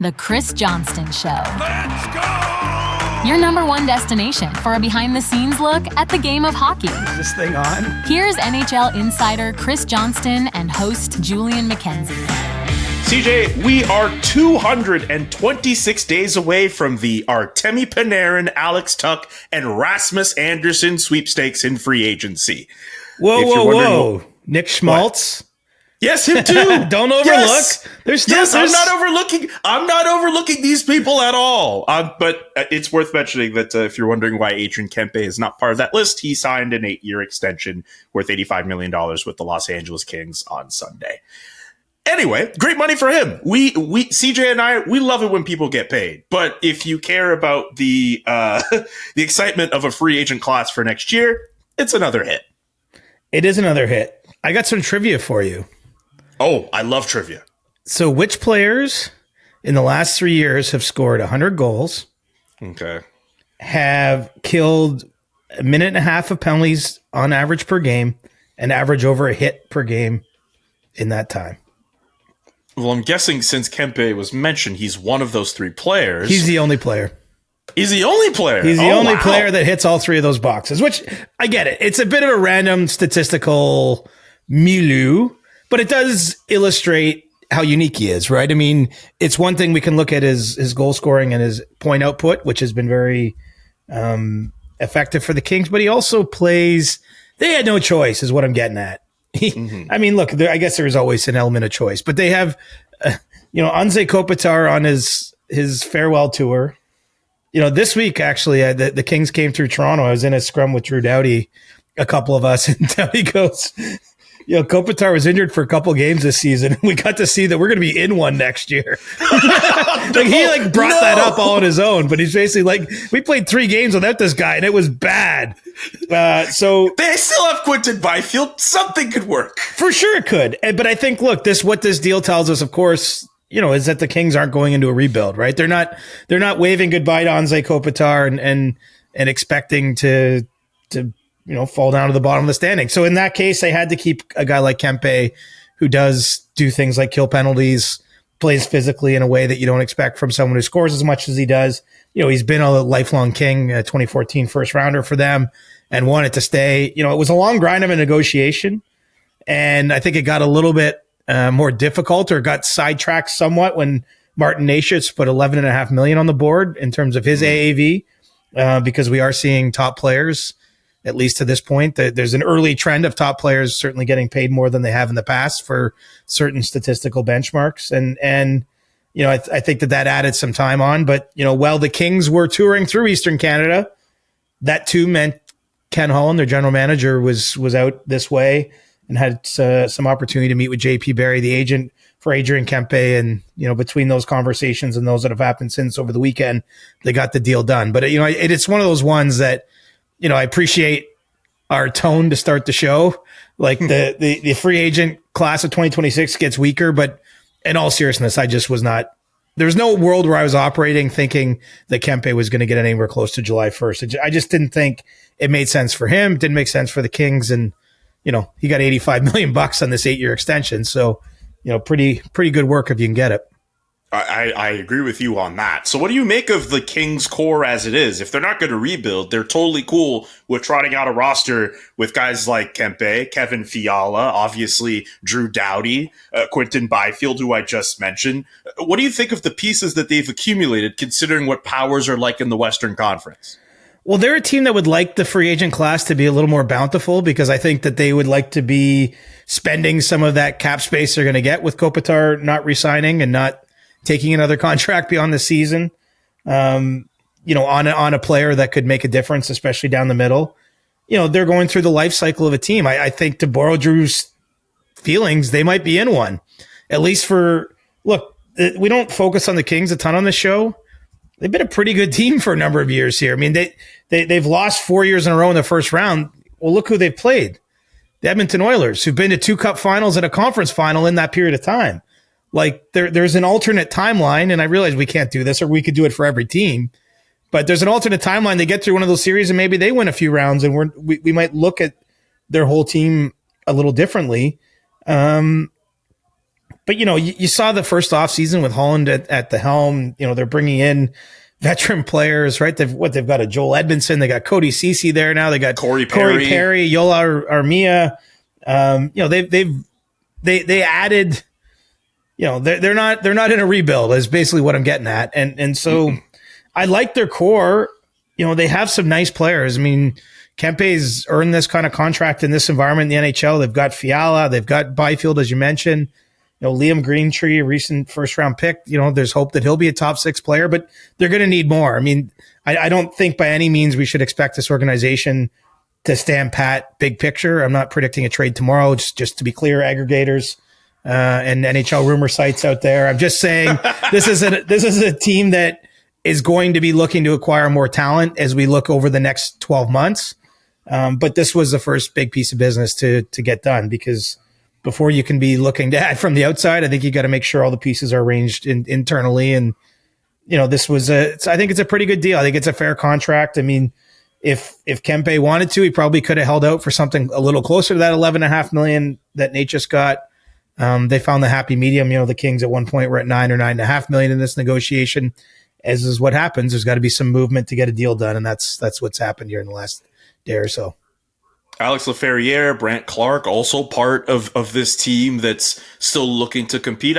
The Chris Johnston Show. Let's go! Your number one destination for a behind-the-scenes look at the game of hockey. Is this thing on? Here's NHL insider Chris Johnston and host Julian McKenzie. CJ, we are 226 days away from the Artemi Panarin, Alex Tuch, and Rasmus Anderson sweepstakes in free agency. Whoa. Nick Schmaltz? What? Yes, him too. Don't overlook. Yes. I'm not overlooking these people at all. But it's worth mentioning that if you're wondering why Adrian Kempe is not part of that list, he signed an 8-year extension worth $85 million with the Los Angeles Kings on Sunday. Anyway, great money for him. We CJ and I, we love it when people get paid. But if you care about the the excitement of a free agent class for next year, it's another hit. It is another hit. I got some trivia for you. Oh, I love trivia. So which players in the last 3 years have scored 100 goals? Okay. Have killed a minute and a half of penalties on average per game and average over a hit per game in that time? Well, I'm guessing since Kempe was mentioned, he's one of those three players. He's the only player. He's the only player. He's the only player that hits all three of those boxes, which I get it. It's a bit of a random statistical milieu, but it does illustrate how unique he is, right? I mean, it's one thing we can look at his goal scoring and his point output, which has been very effective for the Kings, but he also plays, they had no choice is what I'm getting at. I mean, look, I guess there's always an element of choice, but they have, Anze Kopitar on his farewell tour. This week, actually, the Kings came through Toronto. I was in a scrum with Drew Doughty, a couple of us, and Doughty goes, Kopitar was injured for a couple games this season. We got to see that we're going to be in one next year. He brought that up all on his own, but he's basically we played 3 games without this guy, and it was bad. So they still have Quinton Byfield. Something could work. For sure it could. But I think, look, what this deal tells us, of course, is that the Kings aren't going into a rebuild, right? They're not waving goodbye to Anze Kopitar and expecting to fall down to the bottom of the standing. So in that case, they had to keep a guy like Kempe, who does do things like kill penalties, plays physically in a way that you don't expect from someone who scores as much as he does. He's been a lifelong King, a 2014 first rounder for them, and wanted to stay. It was a long grind of a negotiation, and I think it got a little bit more difficult, or got sidetracked somewhat when Martin Necas put $11.5 million on the board in terms of his AAV, because we are seeing top players, at least to this point. There's an early trend of top players certainly getting paid more than they have in the past for certain statistical benchmarks. And I think that added some time on. But, while the Kings were touring through Eastern Canada, that too meant Ken Holland, their general manager, was out this way and had some opportunity to meet with JP Barry, the agent for Adrian Kempe. And, between those conversations and those that have happened since over the weekend, they got the deal done. But, it's one of those ones that, I appreciate our tone to start the show. Like the free agent class of 2026 gets weaker, but in all seriousness, I just was not, there's no world where I was operating thinking that Kempe was going to get anywhere close to July 1st. I just didn't think it made sense for him. Didn't make sense for the Kings. And, he got $85 million on this 8-year extension. So, pretty good work if you can get it. I agree with you on that. So what do you make of the Kings core as it is? If they're not going to rebuild, they're totally cool with trotting out a roster with guys like Kempe, Kevin Fiala, obviously Drew Doughty, Quinton Byfield, who I just mentioned. What do you think of the pieces that they've accumulated, considering what powers are like in the Western Conference? Well, they're a team that would like the free agent class to be a little more bountiful, because I think that they would like to be spending some of that cap space they're going to get with Kopitar not re-signing and not taking another contract beyond the season, on a player that could make a difference, especially down the middle. They're going through the life cycle of a team. I think, to borrow Drew's feelings, they might be in one. At least we don't focus on the Kings a ton on the show. They've been a pretty good team for a number of years here. I mean, they've lost 4 years in a row in the first round. Well, look who they've played. The Edmonton Oilers, who've been to 2 cup finals and a conference final in that period of time. There's an alternate timeline, and I realize we can't do this, or we could do it for every team, but there's an alternate timeline. They get through one of those series and maybe they win a few rounds, and we might look at their whole team a little differently. But But, you saw the first offseason with Holland at the helm. They're bringing in veteran players, right? They've got a Joel Edmondson. They got Cody Ceci there now. They got Corey Perry, Yola Armia. They added, they're not in a rebuild is basically what I'm getting at. And so I like their core. They have some nice players. I mean, Kempe's earned this kind of contract in this environment in the NHL. They've got Fiala, they've got Byfield, as you mentioned. Liam Greentree, a recent first-round pick. There's hope that he'll be a top 6 player, but they're going to need more. I mean, I don't think by any means we should expect this organization to stand pat big picture. I'm not predicting a trade tomorrow, just to be clear, aggregators and NHL rumor sites out there. I'm just saying this is a team that is going to be looking to acquire more talent as we look over the next 12 months. But this was the first big piece of business to get done, because before you can be looking to add from the outside, I think you got to make sure all the pieces are arranged internally. And, this was I think it's a pretty good deal. I think it's a fair contract. I mean, if Kempe wanted to, he probably could have held out for something a little closer to that $11.5 million that Nate just got. They found the happy medium. The Kings at one point were at $9 or $9.5 million in this negotiation. As is what happens, there's got to be some movement to get a deal done, and that's what's happened here in the last day or so. Alex Laferriere, Brant Clark, also part of this team that's still looking to compete.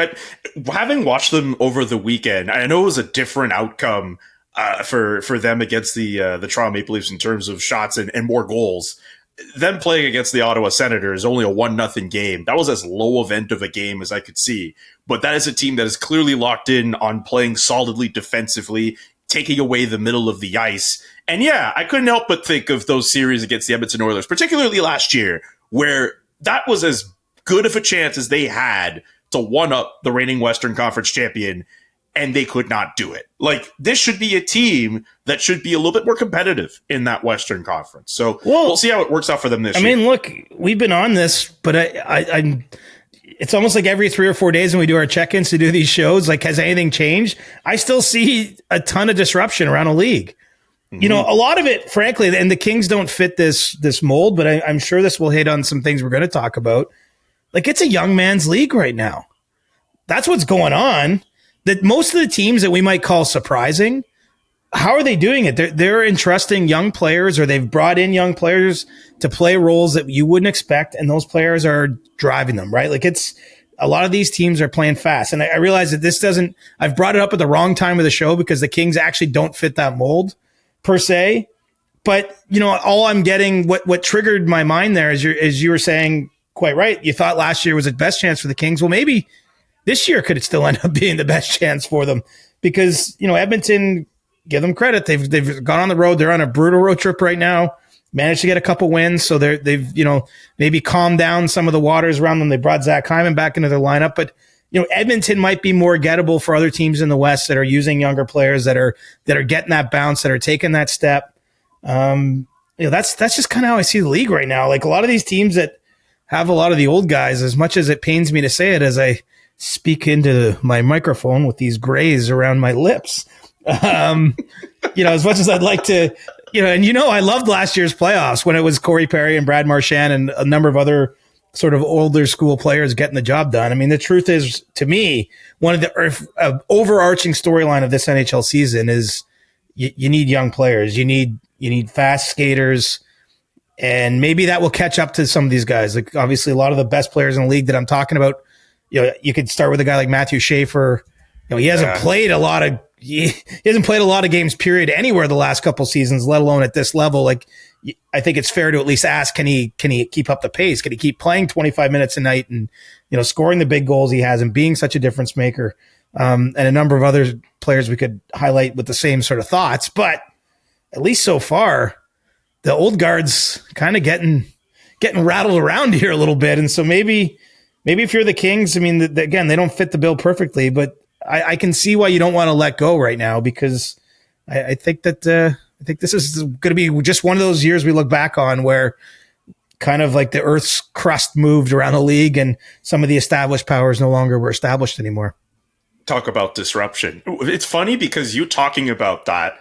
Having watched them over the weekend, I know it was a different outcome for them against the Toronto Maple Leafs in terms of shots and more goals. Them playing against the Ottawa Senators, only a 1-0 game. That was as low event of a game as I could see. But that is a team that is clearly locked in on playing solidly defensively, taking away the middle of the ice. And yeah, I couldn't help but think of those series against the Edmonton Oilers, particularly last year, where that was as good of a chance as they had to one-up the reigning Western Conference champion, and they could not do it. Like, this should be a team that should be a little bit more competitive in that Western Conference. So we'll see how it works out for them this year. I mean, look, we've been on this, but I'm it's almost like every 3 or 4 days when we do our check-ins to do these shows, like, has anything changed? I still see a ton of disruption around the league. Mm-hmm. A lot of it, frankly, and the Kings don't fit this mold, but I'm sure this will hit on some things we're going to talk about. Like, it's a young man's league right now. That's what's going on. That most of the teams that we might call surprising, how are they doing it? They're entrusting young players, or they've brought in young players to play roles that you wouldn't expect, and those players are driving them, right? Like, it's a lot of these teams are playing fast. And I realize that I've brought it up at the wrong time of the show because the Kings actually don't fit that mold per se. But, all I'm getting, what triggered my mind there is you were saying quite right. You thought last year was the best chance for the Kings. Well, maybe this year could still end up being the best chance for them because, Edmonton, give them credit. They've gone on the road. They're on a brutal road trip right now, managed to get a couple wins. So they've maybe calmed down some of the waters around them. They brought Zach Hyman back into their lineup, but Edmonton might be more gettable for other teams in the West that are using younger players that are getting that bounce, that are taking that step. That's just kind of how I see the league right now. Like, a lot of these teams that have a lot of the old guys, as much as it pains me to say it, as I speak into my microphone with these grays around my lips, as much as I'd like to, I loved last year's playoffs when it was Corey Perry and Brad Marchand and a number of other sort of older school players getting the job done. I mean, the truth is, to me, one of the overarching storyline of this NHL season is you need young players. You need fast skaters, and maybe that will catch up to some of these guys. Like, obviously, a lot of the best players in the league that I'm talking about, you could start with a guy like Matthew Schaefer. He hasn't played a lot of he hasn't played a lot of games, period, anywhere the last couple seasons, let alone at this level. Like, I think it's fair to at least ask, can he keep up the pace? Can he keep playing 25 minutes a night and, scoring the big goals he has and being such a difference maker? And a number of other players we could highlight with the same sort of thoughts. But at least so far, the old guard's kind of getting rattled around here a little bit. And so maybe if you're the Kings, I mean, again, they don't fit the bill perfectly, but I can see why you don't want to let go right now, because I think that I think this is going to be just one of those years we look back on where kind of like the Earth's crust moved around the league and some of the established powers no longer were established anymore. Talk about disruption. It's funny because you talking about that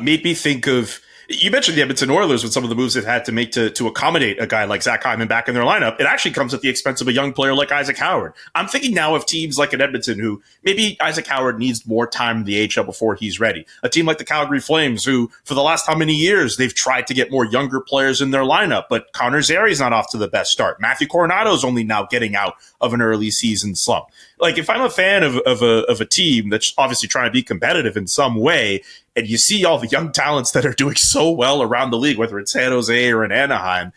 made me think of, You mentioned the Edmonton Oilers with some of the moves they've had to make to accommodate a guy like Zach Hyman back in their lineup. It actually comes at the expense of a young player like Isaac Howard. I'm thinking now of teams like in Edmonton who maybe Isaac Howard needs more time in the AHL before he's ready. A team like the Calgary Flames who, for the last how many years, they've tried to get more younger players in their lineup, but Connor Zari's not off to the best start. Matthew Coronado's only now getting out of an early season slump. Like, if I'm a fan of a team that's obviously trying to be competitive in some way, and you see all the young talents that are doing so well around the league, whether it's San Jose or in Anaheim,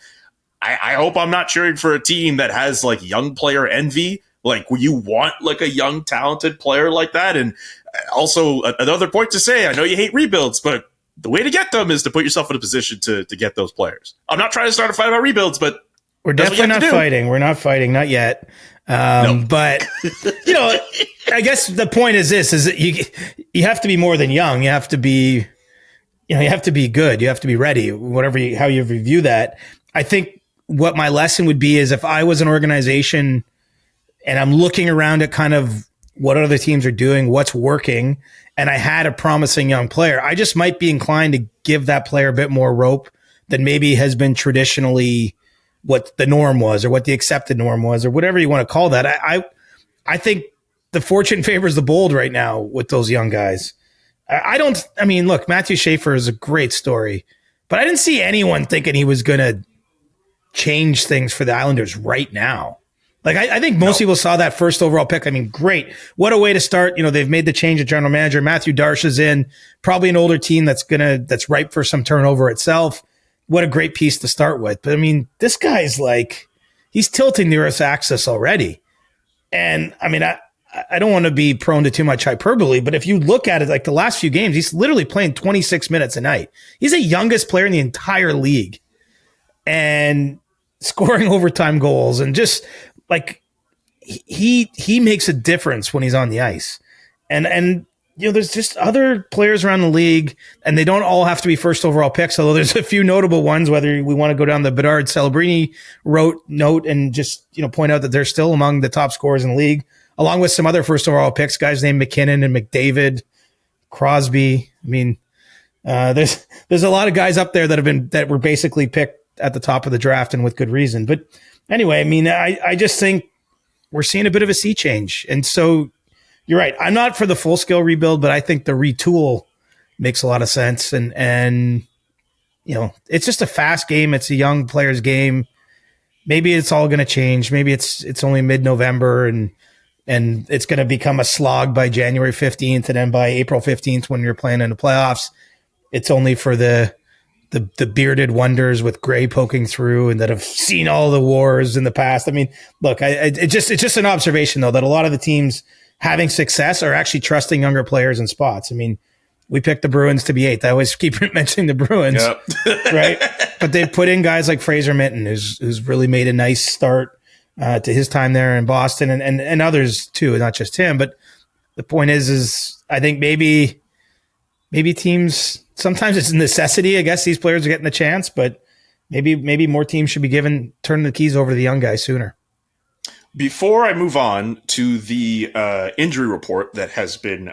I hope I'm not cheering for a team that has like young player envy. Like, you want like a young talented player like that. And also another point to say, I know you hate rebuilds, but the way to get them is to put yourself in a position to get those players. I'm not trying to start a fight about rebuilds, but we're definitely not fighting. We're not fighting, not yet. But I guess the point is this: is that you have to be more than young. You have to be, you have to be good. You have to be ready. How you review that. I think what my lesson would be is if I was an organization and I'm looking around at kind of what other teams are doing, what's working, and I had a promising young player, I just might be inclined to give that player a bit more rope than maybe has been traditionally what the norm was or what the accepted norm was or whatever you want to call that. I think the fortune favors the bold right now with those young guys. Look, Matthew Schaefer is a great story, but I didn't see anyone thinking he was going to change things for the Islanders right now. Like, I think most people saw that first overall pick. I mean, great. What a way to start. They've made the change at general manager. Matthew Darsh is in, probably an older team that's ripe for some turnover itself. What a great piece to start with. But I mean, this guy's like, he's tilting the Earth's axis already. And I mean, I don't want to be prone to too much hyperbole, but if you look at it, like the last few games, he's literally playing 26 minutes a night. He's the youngest player in the entire league and scoring overtime goals. And just like, he makes a difference when he's on the ice. And there's just other players around the league, and they don't all have to be first overall picks, although there's a few notable ones, whether we want to go down the Bedard Celebrini note and just, point out that they're still among the top scorers in the league, along with some other first overall picks, guys named McKinnon and McDavid, Crosby. I mean, there's a lot of guys up there that were basically picked at the top of the draft and with good reason. But anyway, I mean, I just think we're seeing a bit of a sea change. And so, you're right. I'm not for the full scale rebuild, but I think the retool makes a lot of sense. And it's just a fast game. It's a young player's game. Maybe it's all going to change. Maybe it's only mid-November and it's going to become a slog by January 15th. And then by April 15th, when you're playing in the playoffs, it's only for the bearded wonders with gray poking through and that have seen all the wars in the past. I mean, look, it's just an observation though, that a lot of the teams having success are actually trusting younger players in spots. I mean, we picked the Bruins to be 8th. I always keep mentioning the Bruins, yep. Right? But they've put in guys like Fraser Minton, who's really made a nice start to his time there in Boston, and others too, not just him. But the point is I think maybe teams, sometimes it's a necessity. I guess these players are getting the chance, but maybe more teams should be turning the keys over to the young guys sooner. Before I move on to the injury report that has been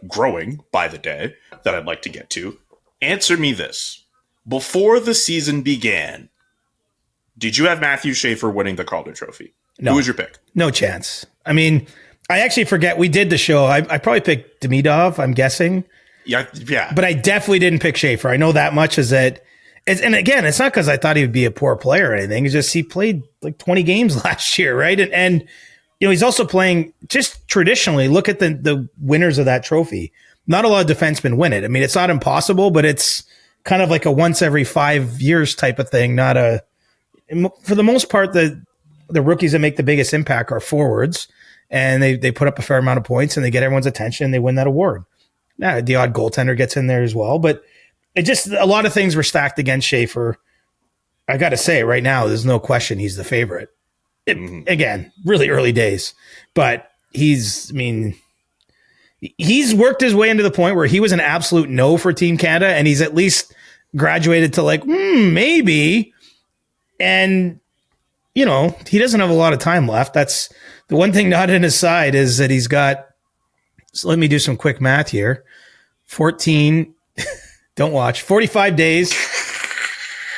growing by the day that I'd like to get to, answer me this. Before the season began, did you have Matthew Schaefer winning the Calder Trophy? No. Who was your pick? No chance. I mean, I actually forget. We did the show. I probably picked Demidov, I'm guessing. Yeah. But I definitely didn't pick Schaefer. I know that much is that. And again, it's not because I thought he would be a poor player or anything. It's just he played like 20 games last year, right? And he's also playing just traditionally. Look at the winners of that trophy. Not a lot of defensemen win it. I mean, it's not impossible, but it's kind of like a once every 5 years type of thing. For the most part, the rookies that make the biggest impact are forwards, and they put up a fair amount of points and they get everyone's attention and they win that award. Now, the odd goaltender gets in there as well, but a lot of things were stacked against Schaefer. I got to say right now, there's no question he's the favorite. Again, really early days, but he's worked his way into the point where he was an absolute no for Team Canada, and he's at least graduated to like, maybe. And, he doesn't have a lot of time left. That's the one thing not in his side is that he's got, so let me do some quick math here, 14 Don't watch. 45 days.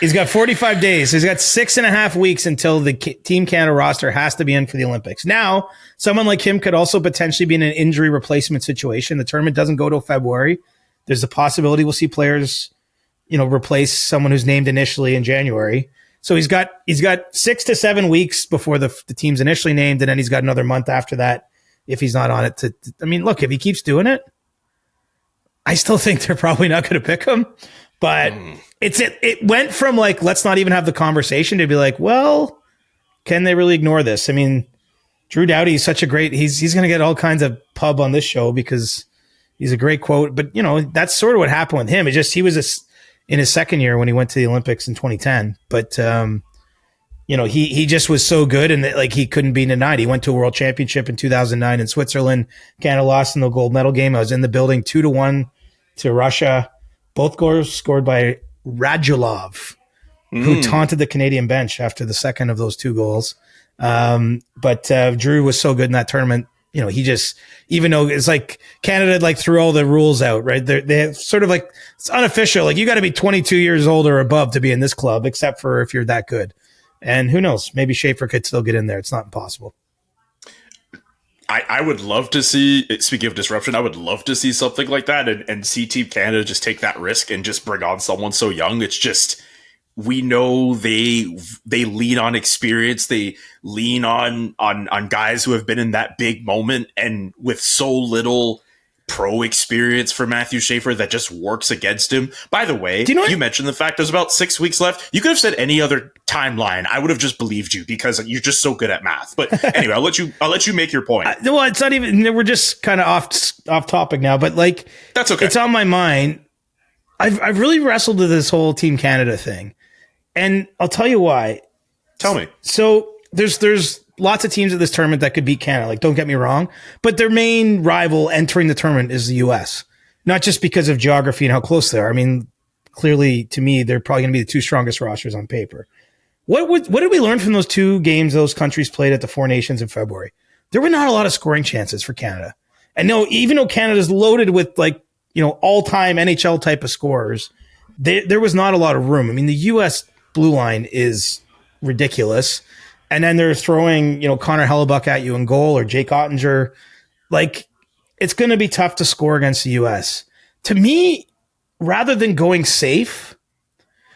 He's got 45 days. He's got 6.5 weeks until the Team Canada roster has to be in for the Olympics. Now, someone like him could also potentially be in an injury replacement situation. The tournament doesn't go till February. There's a possibility we'll see players, replace someone who's named initially in January. So he's got 6 to 7 weeks before the team's initially named, and then he's got another month after that if he's not on it. Look, if he keeps doing it, I still think they're probably not going to pick him. But it went from like, let's not even have the conversation to be like, well, can they really ignore this? I mean, Drew Doughty is such a great, he's going to get all kinds of pub on this show because he's a great quote. But, that's sort of what happened with him. He was in his second year when he went to the Olympics in 2010. But, he just was so good and like he couldn't be denied. He went to a world championship in 2009 in Switzerland. Canada lost in the gold medal game. I was in the building 2-1 to Russia. Both goals scored by Radulov, who taunted the Canadian bench after the second of those 2 goals. But Drew was so good in that tournament. He just, even though it's like Canada like threw all the rules out, right? They have sort of like, it's unofficial. Like you got to be 22 years old or above to be in this club, except for if you're that good. And who knows? Maybe Schaefer could still get in there. It's not impossible. I would love to see, speaking of disruption, I would love to see something like that and see Team Canada just take that risk and just bring on someone so young. It's just, we know they lean on experience. They lean on guys who have been in that big moment, and with so little pro experience for Matthew Schaefer, that just works against him. By the way, you mentioned the fact there's about 6 weeks left. You could have said any other timeline. I would have just believed you because you're just so good at math. But anyway, I'll let you make your point. Well, it's not even, we're just kind of off topic now, but like, that's okay. It's on my mind. I've really wrestled with this whole Team Canada thing, and I'll tell you why. Tell me. So there's lots of teams at this tournament that could beat Canada. Like, don't get me wrong, but their main rival entering the tournament is the U.S. Not just because of geography and how close they are. I mean, clearly to me, they're probably going to be the 2 strongest rosters on paper. What did we learn from those 2 games those countries played at the Four Nations in February? There were not a lot of scoring chances for Canada. And no, even though Canada's loaded with like, all-time NHL type of scorers, there was not a lot of room. I mean, the U.S. blue line is ridiculous. And then they're throwing, Connor Hellebuck at you in goal or Jake Ottinger. Like, it's going to be tough to score against the U.S. To me, rather than going safe,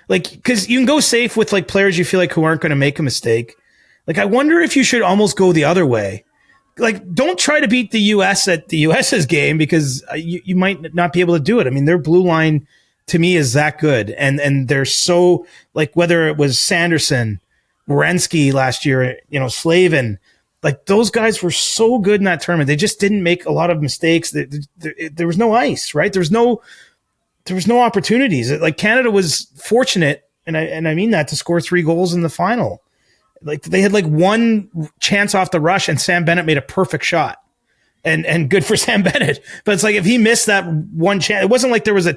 like, because you can go safe with like players you feel like who aren't going to make a mistake. Like, I wonder if you should almost go the other way. Like, don't try to beat the U.S. at the U.S.'s game because you might not be able to do it. I mean, their blue line to me is that good. And they're so, like, whether it was Sanderson, Werenski last year, Slavin, like those guys were so good in that tournament. They just didn't make a lot of mistakes. There was no ice, right? There was no opportunities. Like Canada was fortunate, and I mean that, to score 3 goals in the final. Like they had like 1 chance off the rush, and Sam Bennett made a perfect shot, and good for Sam Bennett. But it's like if he missed that 1 chance, it wasn't like there was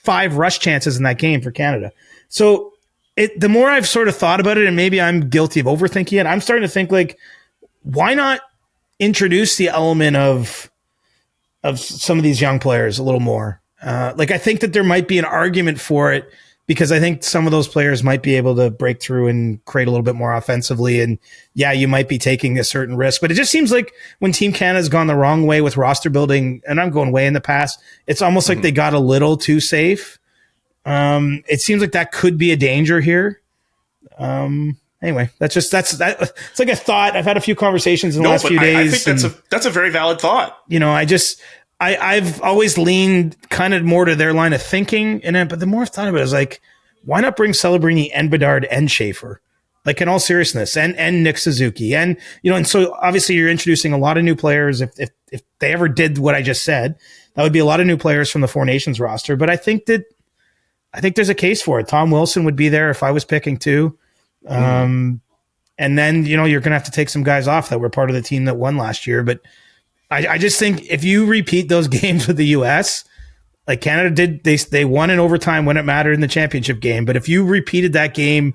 5 rush chances in that game for Canada. So. The more I've sort of thought about it, and maybe I'm guilty of overthinking it, I'm starting to think like, why not introduce the element of some of these young players a little more? Like I think that there might be an argument for it because I think some of those players might be able to break through and create a little bit more offensively. And yeah, you might be taking a certain risk, but it just seems like when Team Canada's gone the wrong way with roster building, and I'm going way in the past, it's almost like they got a little too safe. It seems like that could be a danger here. Anyway, it's like a thought. I've had a few conversations in the last few days. I think that's a very valid thought. I've always leaned kind of more to their line of thinking, but the more I've thought about it, I was like, why not bring Celebrini and Bedard and Schaefer? Like in all seriousness, and Nick Suzuki, and so obviously you're introducing a lot of new players. If they ever did what I just said, that would be a lot of new players from the Four Nations roster. But I think there's a case for it. Tom Wilson would be there if I was picking 2. And then, you're going to have to take some guys off that were part of the team that won last year. But I just think if you repeat those games with the U.S., like Canada did, they won in overtime when it mattered in the championship game. But if you repeated that game,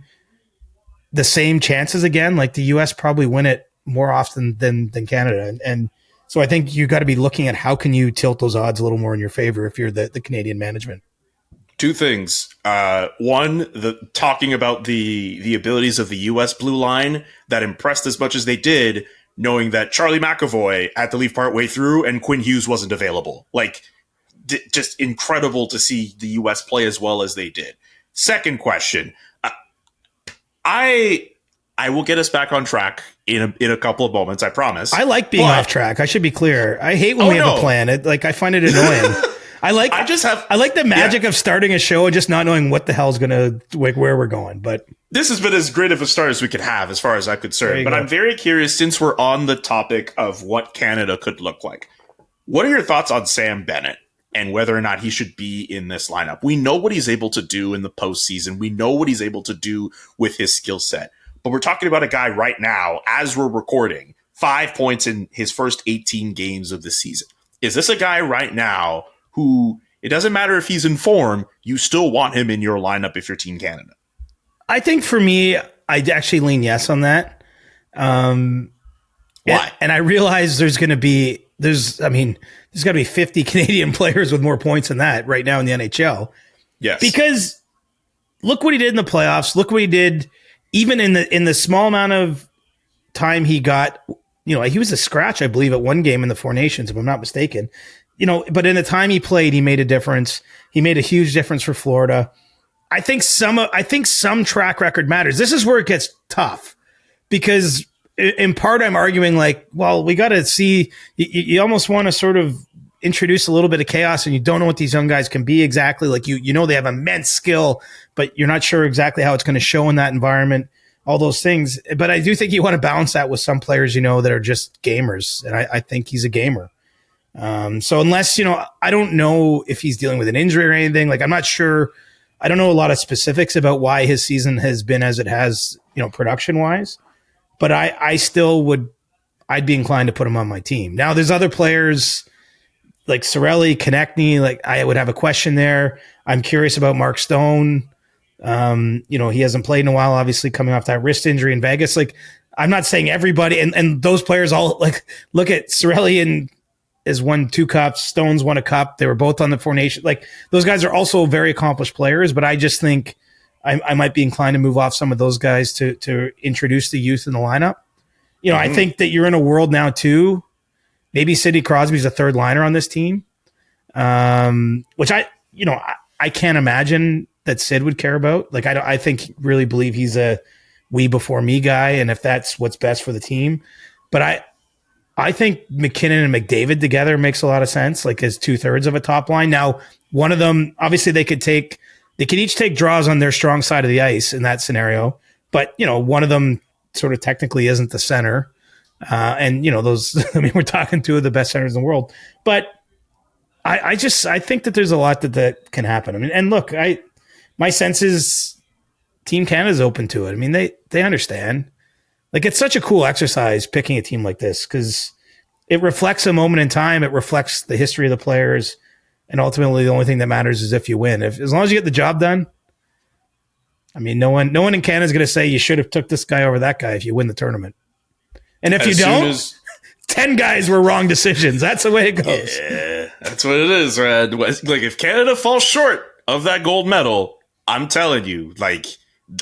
the same chances again, like the U.S. probably win it more often than Canada. And so I think you got to be looking at how can you tilt those odds a little more in your favor if you're the Canadian management. Two things. One, talking about the abilities of the U.S. blue line that impressed as much as they did, knowing that Charlie McAvoy had to leave partway through and Quinn Hughes wasn't available. Like, just incredible to see the U.S. play as well as they did. Second question. I will get us back on track in a couple of moments, I promise. I like being off track. I should be clear. I hate when we have a plan. I find it annoying. I like the magic of starting a show and just not knowing what the hell's gonna where we're going. But this has been as great of a start as we could have, as far as I'm concerned. But I'm very curious, since we're on the topic of what Canada could look like. What are your thoughts on Sam Bennett and whether or not he should be in this lineup? We know what he's able to do in the postseason. We know what he's able to do with his skill set. But we're talking about a guy right now, as we're recording, 5 points in his first 18 games of the season. Is this a guy right now who, it doesn't matter if he's in form, you still want him in your lineup if you're Team Canada? I think for me, I'd actually lean yes on that. Why? And I realize there's got to be 50 Canadian players with more points than that right now in the NHL. Yes. Because look what he did in the playoffs. Look what he did even in the small amount of time he got. He was a scratch, I believe, at one game in the Four Nations, if I'm not mistaken. But in the time he played, he made a difference. He made a huge difference for Florida. I think some track record matters. This is where it gets tough because in part I'm arguing we got to see, you almost want to sort of introduce a little bit of chaos and you don't know what these young guys can be exactly. Like they have immense skill, but you're not sure exactly how it's going to show in that environment, all those things. But I do think you want to balance that with some players, that are just gamers. And I think he's a gamer. So unless, I don't know if he's dealing with an injury or anything, I'm not sure. I don't know a lot of specifics about why his season has been as it has, production wise, but I'd be inclined to put him on my team. Now there's other players like Cirelli, Konechny, I would have a question there. I'm curious about Mark Stone. He hasn't played in a while, obviously coming off that wrist injury in Vegas. I'm not saying everybody and those players all look at Cirelli and has won 2 cups. Stone's won a cup. They were both on the Four Nations. Those guys are also very accomplished players, but I just think I might be inclined to move off some of those guys to introduce the youth in the lineup. I think that you're in a world now too. Maybe Sidney Crosby's a third liner on this team, which I can't imagine that Sid would care about. I think really believe he's a we before me guy, and if that's what's best for the team. But I think McKinnon and McDavid together makes a lot of sense, as 2/3 of a top line. Now, one of them, obviously they could each take draws on their strong side of the ice in that scenario. But, one of them sort of technically isn't the center. We're talking 2 of the best centers in the world. But I think that there's a lot that can happen. And look, my sense is Team Canada's open to it. They understand. It's such a cool exercise picking a team like this because it reflects a moment in time. It reflects the history of the players. And ultimately, the only thing that matters is if you win. As long as you get the job done, no one in Canada is going to say you should have took this guy over that guy if you win the tournament. And if you don't, 10 guys were wrong decisions. That's the way it goes. Yeah, that's what it is, Red. If Canada falls short of that gold medal, I'm telling you,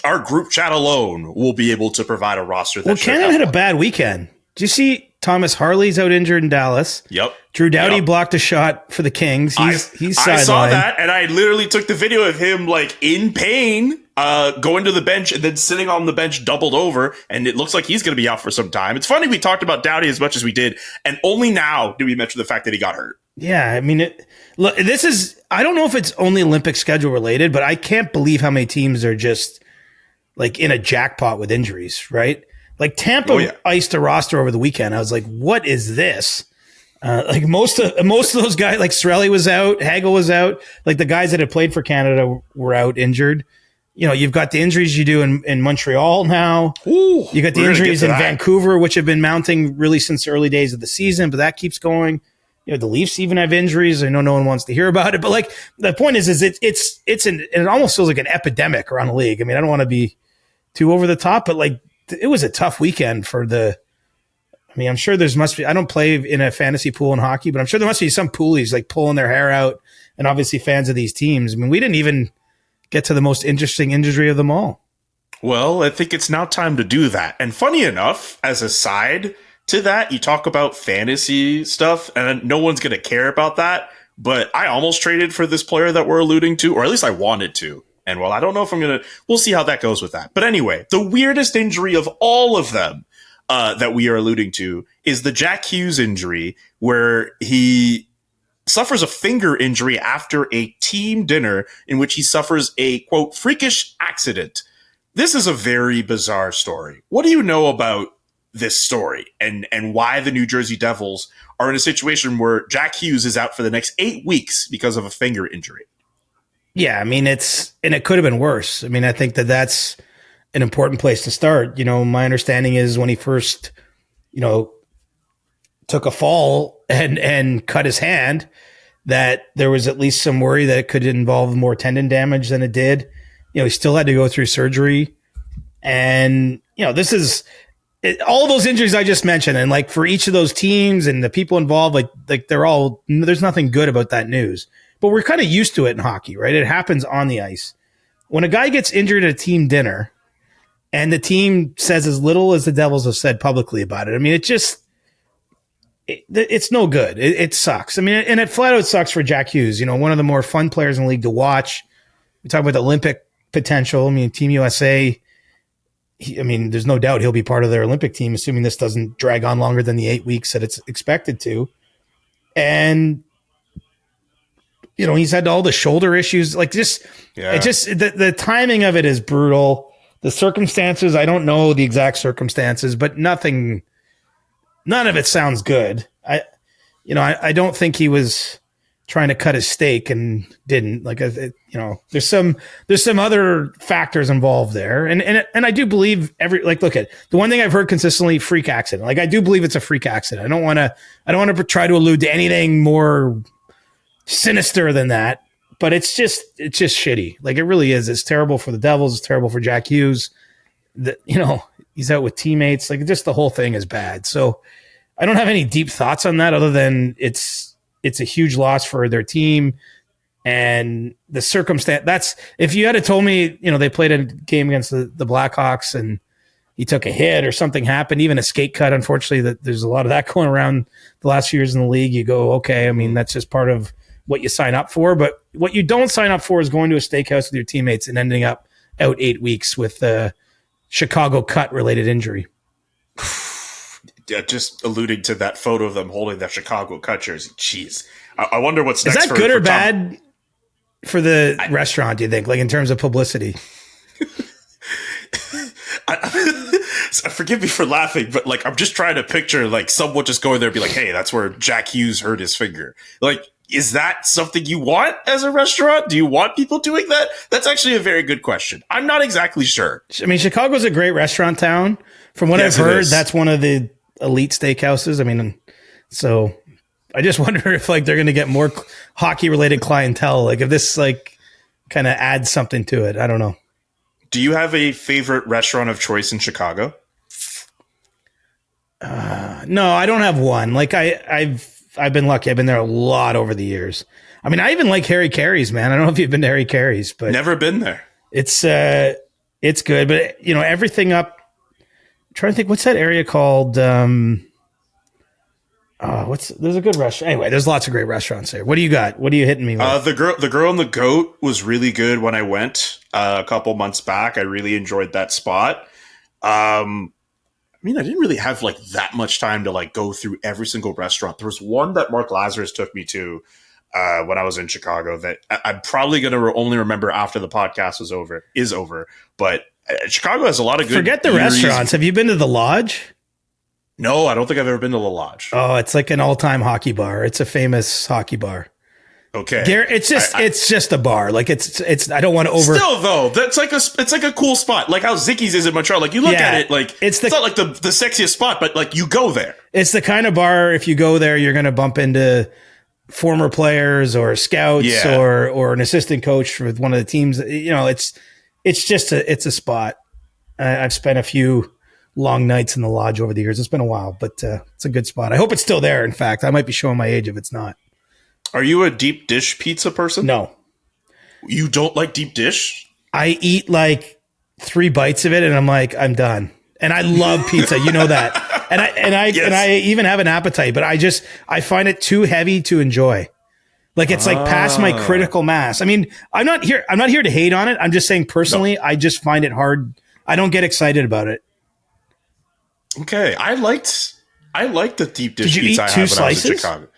our group chat alone will be able to provide a roster that Canada had a bad weekend. Did you see Thomas Harley's out injured in Dallas? Yep. Drew Doughty blocked a shot for the Kings. He's sidelined. I saw that, and I literally took the video of him in pain, going to the bench and then sitting on the bench doubled over, and it looks like he's going to be out for some time. It's funny we talked about Doughty as much as we did, and only now do we mention the fact that he got hurt. Yeah, this is, I don't know if it's only Olympic schedule related, but I can't believe how many teams are just in a jackpot with injuries, right? Tampa iced a roster over the weekend. I was like, what is this? Most of those guys, Cirelli was out, Hagel was out. The guys that had played for Canada were out injured. You've got the injuries you do in Montreal now. Ooh, you got the injuries in Vancouver, which have been mounting really since the early days of the season, but that keeps going. The Leafs even have injuries. I know no one wants to hear about it, but the point is it almost feels like an epidemic around the league. I don't want to be too over the top, but it was a tough weekend for I'm sure I don't play in a fantasy pool in hockey, but I'm sure there must be some poolies pulling their hair out and obviously fans of these teams. I mean, we didn't even get to the most interesting injury of them all. Well, I think it's now time to do that. And funny enough, as a side to that, you talk about fantasy stuff, and no one's going to care about that. But I almost traded for this player that we're alluding to, or at least I wanted to. And well, I don't know if I'm going to, we'll see how that goes with that. But anyway, the weirdest injury of all of them that we are alluding to is the Jack Hughes injury, where he suffers a finger injury after a team dinner in which he suffers a, quote, freakish accident. This is a very bizarre story. What do you know about this story and why the New Jersey Devils are in a situation where Jack Hughes is out for the next 8 weeks because of a finger injury? Yeah, I mean, it could have been worse. I mean, I think that's an important place to start. You know, my understanding is when he first, took a fall and cut his hand, that there was at least some worry that it could involve more tendon damage than it did. He still had to go through surgery. And, this is all of those injuries I just mentioned. And like for each of those teams and the people involved, like there's nothing good about that news. But we're kind of used to it in hockey, right? It happens on the ice. When a guy gets injured at a team dinner and the team says as little as the Devils have said publicly about it, I mean, it's no good. It sucks. I mean, and it flat out sucks for Jack Hughes, one of the more fun players in the league to watch. We talk about the Olympic potential. I mean, Team USA, there's no doubt he'll be part of their Olympic team, assuming this doesn't drag on longer than the 8 weeks that it's expected to. And, he's had all the shoulder issues. The timing of it is brutal. The circumstances, I don't know the exact circumstances, but none of it sounds good. I don't think he was trying to cut his steak and didn't. There's some other factors involved there, and I do believe look at the one thing I've heard consistently: freak accident. Like I do believe it's a freak accident. I don't want to try to allude to anything more sinister than that, but it's just shitty. Like it really is. It's terrible for the Devils. It's terrible for Jack Hughes. He's out with teammates. Like just the whole thing is bad. So I don't have any deep thoughts on that other than it's a huge loss for their team and the circumstance. That's if you had told me, they played a game against the Blackhawks and he took a hit or something happened, even a skate cut. Unfortunately, that there's a lot of that going around the last few years in the league. You go, okay, I mean, that's just part of what you sign up for. But what you don't sign up for is going to a steakhouse with your teammates and ending up out 8 weeks with a Chicago cut related injury. Yeah, just alluding to that photo of them holding that Chicago cut jersey. Jeez. I wonder what's next. Is that good or bad for the restaurant, do you think? Like in terms of publicity? Forgive me for laughing, but like I'm just trying to picture like someone just going there and be like, hey, that's where Jack Hughes hurt his finger. Like, is that something you want as a restaurant? Do you want people doing that? That's actually a very good question. I'm not exactly sure. I mean, Chicago's a great restaurant town. From what I've heard, that's one of the elite steakhouses. I mean, so I just wonder if like they're going to get more hockey related clientele. Like if this like kind of adds something to it. I don't know. Do you have a favorite restaurant of choice in Chicago? No, I don't have one. Like I've been lucky. I've been there a lot over the years. I mean, I even like Harry Carey's, man. I don't know if you've been to Harry Carey's, but never been there. It's good, but everything up. I'm trying to think, what's that area called? There's a good restaurant. Anyway, there's lots of great restaurants there. What do you got? What are you hitting me with? The girl and the goat was really good when I went a couple months back. I really enjoyed that spot. I mean, I didn't really have like that much time to like go through every single restaurant. There was one that Mark Lazarus took me to when I was in Chicago that I'm probably going to only remember after the podcast is over. But Chicago has a lot of good. Forget the restaurants. Have you been to the Lodge? No, I don't think I've ever been to the Lodge. Oh, it's like an all-time hockey bar. It's a famous hockey bar. Okay, it's just a bar. Like it's. I don't want to over. Still though, it's like a cool spot. Like how Zicky's is in Montreal. Like you look at it, like it's not like the sexiest spot, but like you go there. It's the kind of bar. If you go there, you're going to bump into former players or scouts or an assistant coach with one of the teams. It's just a spot. I've spent a few long nights in the Lodge over the years. It's been a while, but it's a good spot. I hope it's still there. In fact, I might be showing my age if it's not. Are you a deep dish pizza person? No. You don't like deep dish? I eat like 3 bites of it and I'm like, I'm done. And I love pizza, you know that. And I even have an appetite, but I find it too heavy to enjoy. Like it's like past my critical mass. I mean, I'm not here to hate on it. I'm just saying personally, I just find it hard. I don't get excited about it. Okay, I liked the deep dish Did you pizza eat I 2 had when I was in slices? Chicago.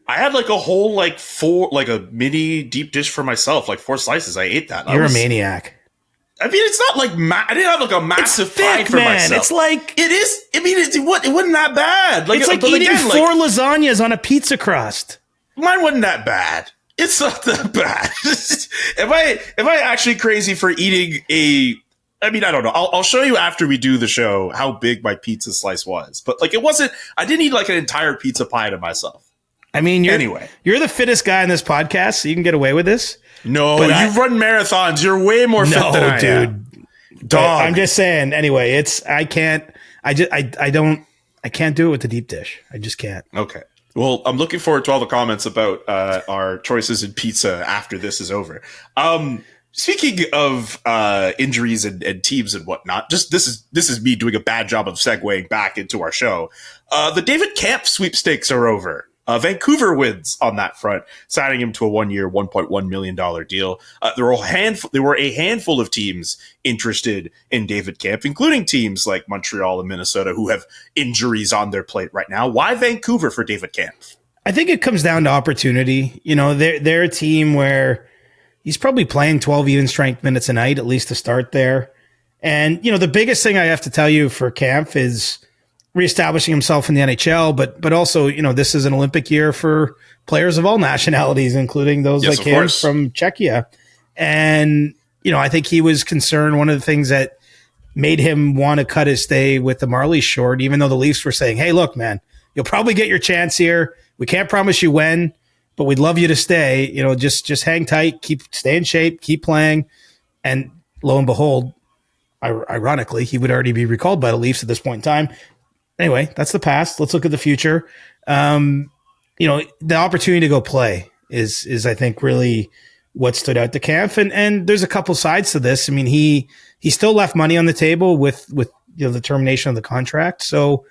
I had like a whole a mini deep dish for myself, like 4 slices. I ate that. You're a maniac. I mean, it's not like I didn't have like a massive It's thick, pie for man. myself. It's like it is. I mean, it wasn't that bad. it's like eating again, 4 lasagnas on a pizza crust. Mine wasn't that bad. It's not that bad. Am I actually crazy for eating a? I mean, I don't know. I'll show you after we do the show how big my pizza slice was. But like, it wasn't. I didn't eat like an entire pizza pie to myself. I mean, you're the fittest guy in this podcast, so you can get away with this. No, but you've run marathons. You're way more fit than I am. Dog. I'm just saying. Anyway, I can't do it with the deep dish. I just can't. Okay. Well, I'm looking forward to all the comments about our choices in pizza after this is over. Speaking of injuries and teams and whatnot, just this is me doing a bad job of segueing back into our show. The David Kampf sweepstakes are over. Vancouver wins on that front, signing him to a 1-year, $1.1 million deal. There were a handful of teams interested in David Kampf, including teams like Montreal and Minnesota, who have injuries on their plate right now. Why Vancouver for David Kampf? I think it comes down to opportunity. You know, they're a team where he's probably playing 12 even strength minutes a night, at least to start there. And, you know, the biggest thing I have to tell you for Kampf is reestablishing himself in the NHL, but also, you know, this is an Olympic year for players of all nationalities, including those like him from Czechia. And, you know, I think he was concerned. One of the things that made him want to cut his stay with the Marlies short, even though the Leafs were saying, hey, look, man, you'll probably get your chance here. We can't promise you when, but we'd love you to stay. You know, just hang tight, stay in shape, keep playing. And lo and behold, ironically, he would already be recalled by the Leafs at this point in time. Anyway, that's the past. Let's look at the future. You know, the opportunity to go play is I think really what stood out to Kampf. And there's a couple sides to this. I mean, he still left money on the table with you know, the termination of the contract. So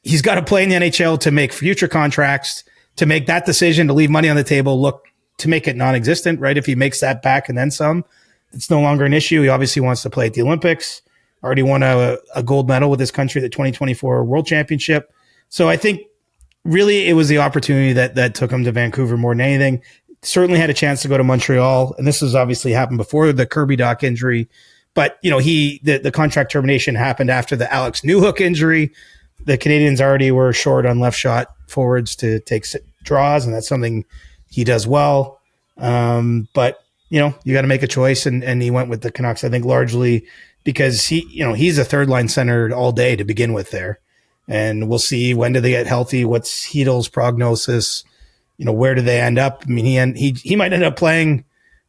he's got to play in the NHL to make future contracts, to make that decision to leave money on the table, to make it non-existent, right? If he makes that back and then some, it's no longer an issue. He obviously wants to play at the Olympics. Already won a gold medal with his country at the 2024 World Championship. So I think really it was the opportunity that took him to Vancouver more than anything. Certainly had a chance to go to Montreal, and this has obviously happened before the Kirby Dach injury. But, you know, the contract termination happened after the Alex Newhook injury. The Canadians already were short on left shot forwards to take draws, and that's something he does well. But, you know, you got to make a choice, and he went with the Canucks, I think, largely because he's a third line center all day to begin with there. And we'll see, when do they get healthy? What's Heedle's prognosis? You know, where do they end up? I mean, he might end up playing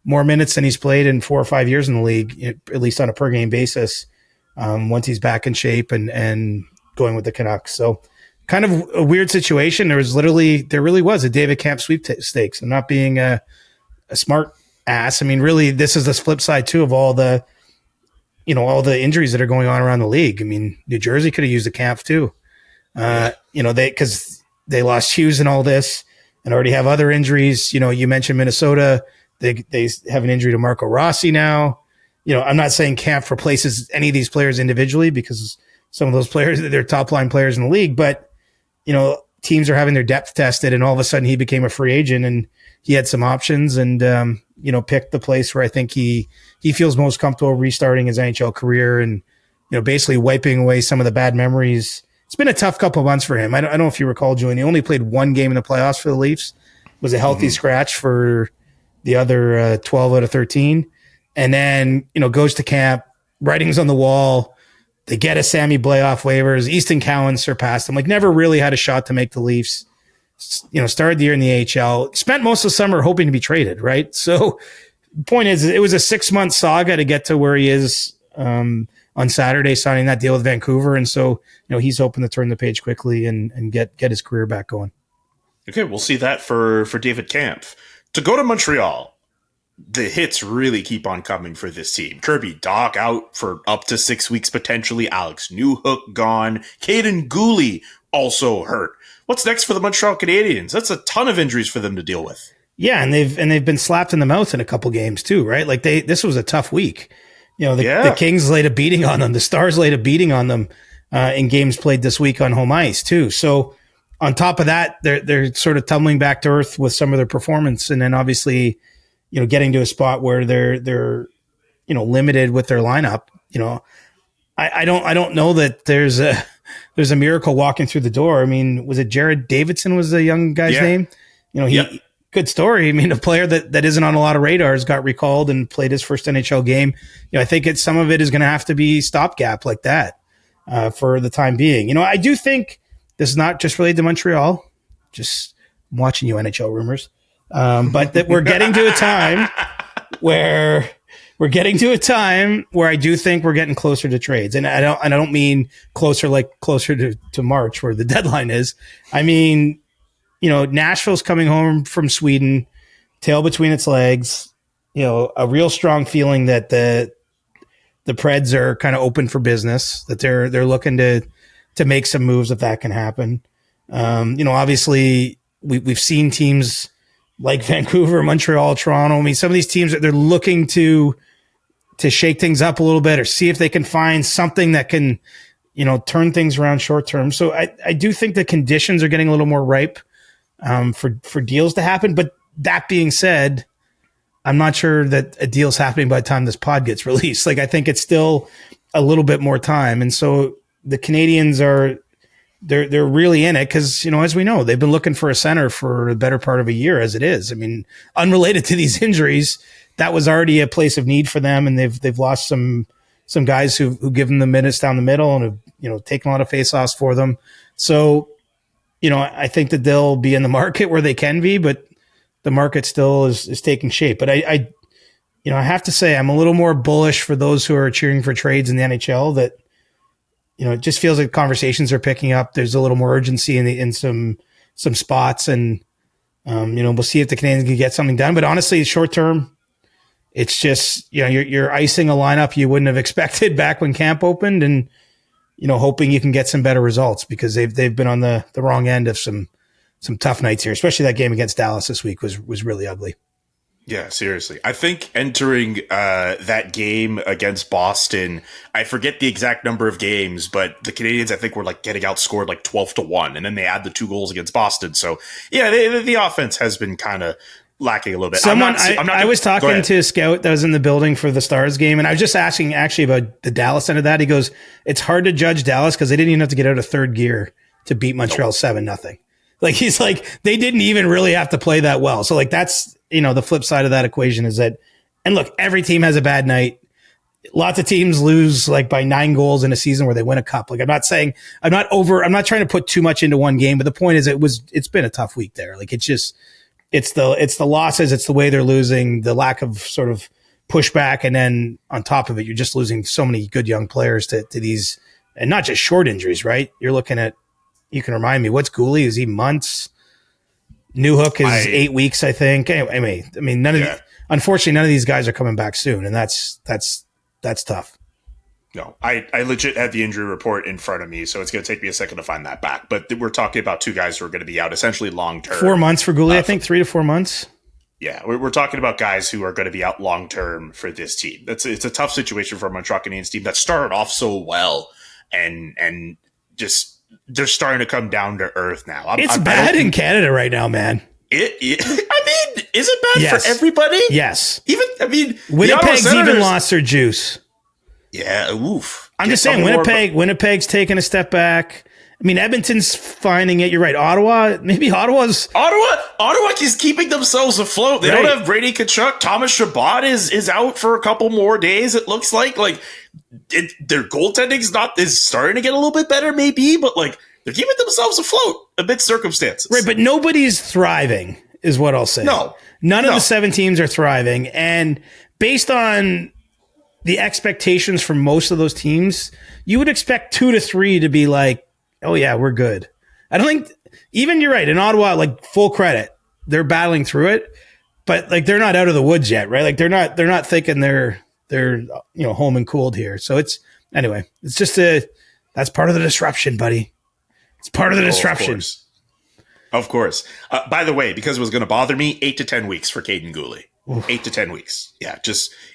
more minutes than he's played in 4 or 5 years in the league, at least on a per game basis, once he's back in shape and going with the Canucks. So kind of a weird situation. There really was a David Kampf sweepstakes. I'm not being a smart ass. I mean, really, this is the flip side too of all the injuries that are going on around the league. I mean, New Jersey could have used a Kampf too. You know, because they lost Hughes and all this and already have other injuries. You know, you mentioned Minnesota. They have an injury to Marco Rossi now. You know, I'm not saying Kampf replaces any of these players individually because some of those players, they're top line players in the league, but, you know, teams are having their depth tested, and all of a sudden he became a free agent and he had some options and, you know, picked the place where I think he feels most comfortable restarting his NHL career and, you know, basically wiping away some of the bad memories. It's been a tough couple of months for him. I don't know if you recall, Julian, he only played 1 game in the playoffs for the Leafs, was a healthy scratch for the other 12 out of 13. And then, you know, goes to camp, writings on the wall. They get a Sammy Blais off waivers. Easton Cowan surpassed him. Like, never really had a shot to make the Leafs. You know, started the year in the AHL. Spent most of the summer hoping to be traded, right? So the point is, it was a 6-month saga to get to where he is on Saturday, signing that deal with Vancouver. And so, you know, he's hoping to turn the page quickly and get his career back going. Okay, we'll see that for David Kampf. To go to Montreal, the hits really keep on coming for this team. Kirby Dach out for up to 6 weeks potentially. Alex Newhook gone. Caden Gooley also hurt. What's next for the Montreal Canadiens? That's a ton of injuries for them to deal with. Yeah, and they've been slapped in the mouth in a couple games too, right? Like this was a tough week. The Kings laid a beating on them. The Stars laid a beating on them in games played this week on home ice too. So on top of that, they're sort of tumbling back to earth with some of their performance, and then obviously, getting to a spot where they're limited with their lineup. I don't know that there's a miracle walking through the door. I mean, was it Jared Davidson was the young guy's name? Good story. I mean, a player that isn't on a lot of radars got recalled and played his first NHL game. I think some of it is going to have to be stopgap like that for the time being. I do think this is not just related to Montreal. Just watching you NHL rumors, but that we're getting to a time where I do think we're getting closer to trades, and I don't mean closer to March where the deadline is. I mean, Nashville's coming home from Sweden, tail between its legs. A real strong feeling that the Preds are kind of open for business. That they're looking to make some moves if that can happen. Obviously we've seen teams like Vancouver, Montreal, Toronto. I mean, some of these teams that they're looking to shake things up a little bit or see if they can find something that can, turn things around short term. So I do think the conditions are getting a little more ripe for deals to happen. But that being said, I'm not sure that a deal's happening by the time this pod gets released. Like, I think it's still a little bit more time. And so the Canadians they're really in it because, as we know, they've been looking for a center for the better part of a year as it is. I mean, unrelated to these injuries, that was already a place of need for them. And they've lost some guys who give them the minutes down the middle and have, taken a lot of faceoffs for them. So, I think that they'll be in the market where they can be, but the market still is taking shape. But I have to say I'm a little more bullish for those who are cheering for trades in the NHL that, it just feels like conversations are picking up. There's a little more urgency in some spots, and we'll see if the Canadians can get something done. But honestly, short term, it's just you're icing a lineup you wouldn't have expected back when camp opened, and hoping you can get some better results because they've been on the wrong end of some tough nights here. Especially that game against Dallas this week was really ugly. Yeah, seriously. I think entering that game against Boston, I forget the exact number of games, but the Canadians, I think, were getting outscored 12-1, and then they add the 2 goals against Boston. So, yeah, the offense has been kind of lacking a little bit. I was talking to a scout that was in the building for the Stars game, and I was just asking actually about the Dallas end of that. He goes, it's hard to judge Dallas because they didn't even have to get out of third gear to beat Montreal 7-0. He's like, they didn't even really have to play that well. So that's, the flip side of that equation is that, and look, every team has a bad night. Lots of teams lose by 9 goals in a season where they win a cup. I'm not trying to put too much into one game, but the point is it's been a tough week there. It's the losses, it's the way they're losing, the lack of sort of pushback. And then on top of it, you're just losing so many good young players to these, and not just short injuries, right? You're looking at, you can remind me, what's Gooley? Is he months? Newhook is 8 weeks, I think. Anyway, I mean, unfortunately, none of these guys are coming back soon, and that's tough. No, I legit have the injury report in front of me, so it's going to take me a second to find that back. But we're talking about 2 guys who are going to be out essentially long term. 4 months for Gooley, I think 3 to 4 months. Yeah, we're talking about guys who are going to be out long term for this team. It's a tough situation for a Montreal Canadiens team that started off so well, and just. They're starting to come down to earth now. It's bad in Canada right now, man. I mean, is it bad for everybody? Yes. Winnipeg's even lost their juice. Yeah, oof. I'm just saying, Winnipeg's taking a step back. I mean, Edmonton's finding it. You're right. Ottawa is keeping themselves afloat. They don't have Brady Tkachuk. Thomas Chabot is out for a couple more days. It looks like their goaltending is starting to get a little bit better, maybe, but they're keeping themselves afloat amidst circumstances. Right, but nobody's thriving, is what I'll say. No, none of the 7 teams are thriving, and based on the expectations for most of those teams, you would expect 2 to 3 to be oh yeah, we're good. I don't think even you're right in Ottawa, like full credit, they're battling through it, but like they're not out of the woods yet, right? Like they're not thinking they're home and cooled here. So it's just that's part of the disruption, buddy. It's part of the disruption. Of course. By the way, because it was going to bother me, 8 to 10 weeks for Caden Gooley. 8 to 10 weeks. Yeah,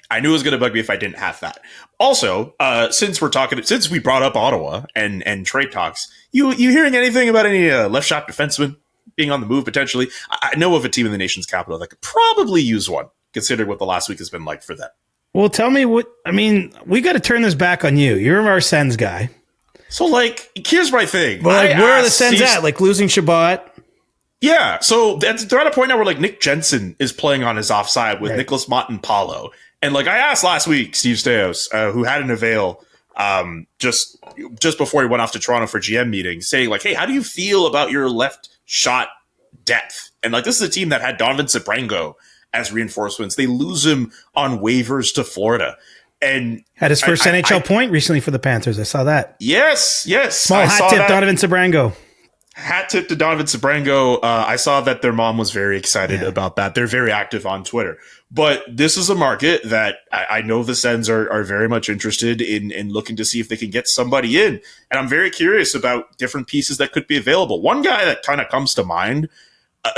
I knew it was going to bug me if I didn't have that. Also, since we brought up Ottawa and trade talks, you hearing anything about any left shot defensemen being on the move potentially? I know of a team in the nation's capital that could probably use one, considering what the last week has been like for them. Well, tell me we got to turn this back on you. You're our Sens guy. So, here's my thing. Well, where are the Sens at? Like losing Shabbat? Yeah, so they're at a point now where Nick Jensen is playing on his offside with Nicholas Montemapalo. And I asked last week, Steve Stajos, who had an avail just before he went off to Toronto for GM meetings, saying hey, how do you feel about your left shot depth? And this is a team that had Donovan Sebrango as reinforcements. They lose him on waivers to Florida. And had his first NHL point recently for the Panthers. I saw that. Yes. Small hat tip, Donovan Sebrango. Hat tip to Donovan Sebrango. I saw that their mom was very excited about that. They're very active on Twitter. But this is a market that I know the Sens are very much interested in looking to see if they can get somebody in. And I'm very curious about different pieces that could be available. One guy that kind of comes to mind,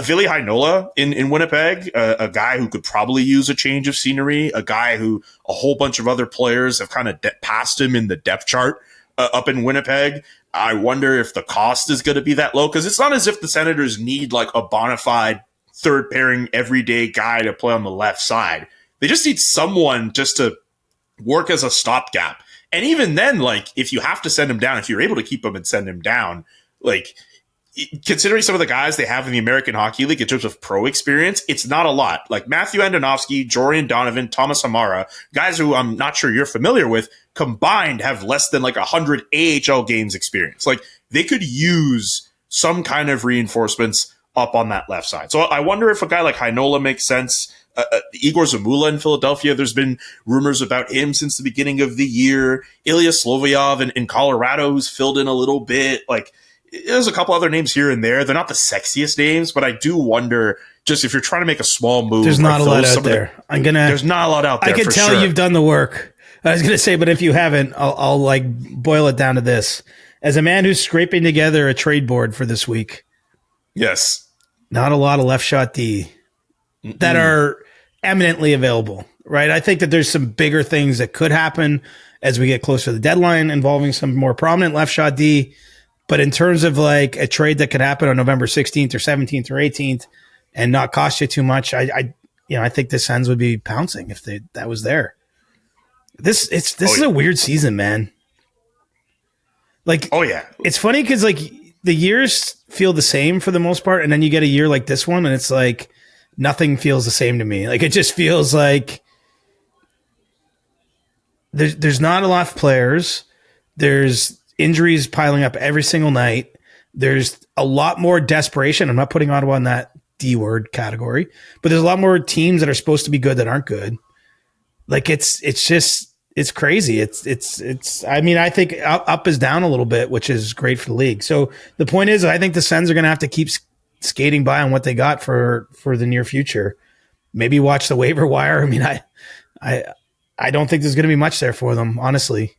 Ville Heinola in Winnipeg, a guy who could probably use a change of scenery, a guy who a whole bunch of other players have kind of passed him in the depth chart up in Winnipeg. I wonder if the cost is going to be that low, because it's not as if the Senators need a bona fide third pairing everyday guy to play on the left side. They just need someone just to work as a stopgap. And even then, if you have to send him down, if you're able to keep him and send him down, considering some of the guys they have in the American Hockey League in terms of pro experience, it's not a lot. Matthew Andonovski, Jorian Donovan, Thomas Hamara, guys who I'm not sure you're familiar with, combined have less than 100 AHL games experience. They could use some kind of reinforcements up on that left side. So I wonder if a guy like Heinola makes sense. Igor Zamula in Philadelphia, there's been rumors about him since the beginning of the year. Ilya Slovyov in Colorado, who's filled in a little bit. There's a couple other names here and there. They're not the sexiest names, but I do wonder, just if you're trying to make a small move. There's not a lot out there. There's not a lot out there. I can tell you've done the work. I was going to say, but if you haven't, I'll boil it down to this. As a man who's scraping together a trade board for this week. Yes. Not a lot of left shot D that are eminently available, right? I think that there's some bigger things that could happen as we get closer to the deadline involving some more prominent left shot D. But in terms of a trade that could happen on November 16th or 17th or 18th and not cost you too much, I think the Sens would be pouncing if that was there. This is a weird season, man. It's funny because the years feel the same for the most part, and then you get a year like this one, and it's nothing feels the same to me. It just feels like there's not a lot of players. There's injuries piling up every single night. There's a lot more desperation. I'm not putting Ottawa in that D word category, but there's a lot more teams that are supposed to be good that aren't good. It's crazy. I think up is down a little bit, which is great for the league. So the point is, I think the Sens are going to have to keep skating by on what they got for the near future. Maybe watch the waiver wire. I don't think there's going to be much there for them, honestly.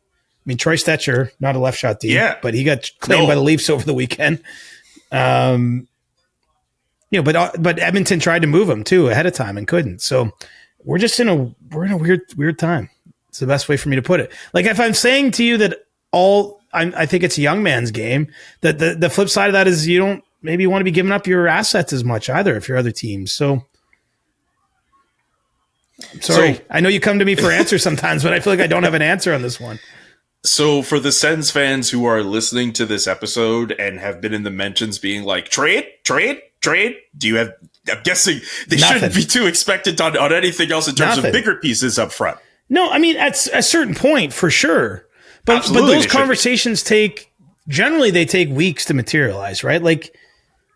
Troy Stetcher, not a left shot D, but he got claimed by the Leafs over the weekend. But Edmonton tried to move him too ahead of time and couldn't. So we're in a weird time. It's the best way for me to put it. If I'm saying to you that I think it's a young man's game, that the flip side of that is you don't maybe want to be giving up your assets as much either if you're other teams. So I'm sorry. I know you come to me for answers sometimes, but I feel like I don't have an answer on this one. So for the Sens fans who are listening to this episode and have been in the mentions being trade, do you have, I'm guessing they shouldn't be too expectant on anything else in terms of bigger pieces up front. No, at a certain point for sure. But those conversations take weeks to materialize, right? Like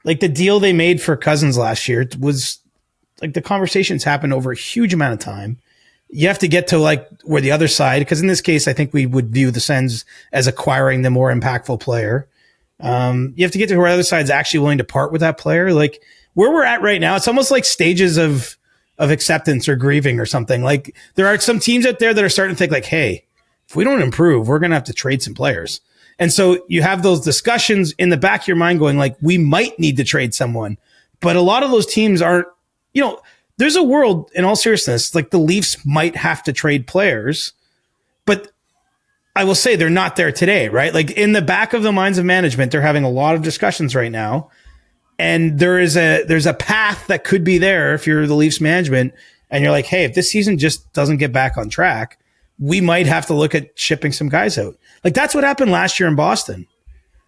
the deal they made for Cousins last year was the conversations happened over a huge amount of time. You have to get to where the other side, because in this case, I think we would view the Sens as acquiring the more impactful player. You have to get to where the other side's actually willing to part with that player. Like where we're at right now, it's almost like stages of acceptance or grieving or something. Like there are some teams out there that are starting to think like, hey, if we don't improve, we're going to have to trade some players. And so you have those discussions in the back of your mind going like, we might need to trade someone. But a lot of those teams aren't, there's a world in all seriousness, like the Leafs might have to trade players, but I will say they're not there today, right? Like in the back of the minds of management, they're having a lot of discussions right now. And there's a path that could be there if you're the Leafs management and you're like, hey, if this season just doesn't get back on track, we might have to look at shipping some guys out. Like that's what happened last year in Boston,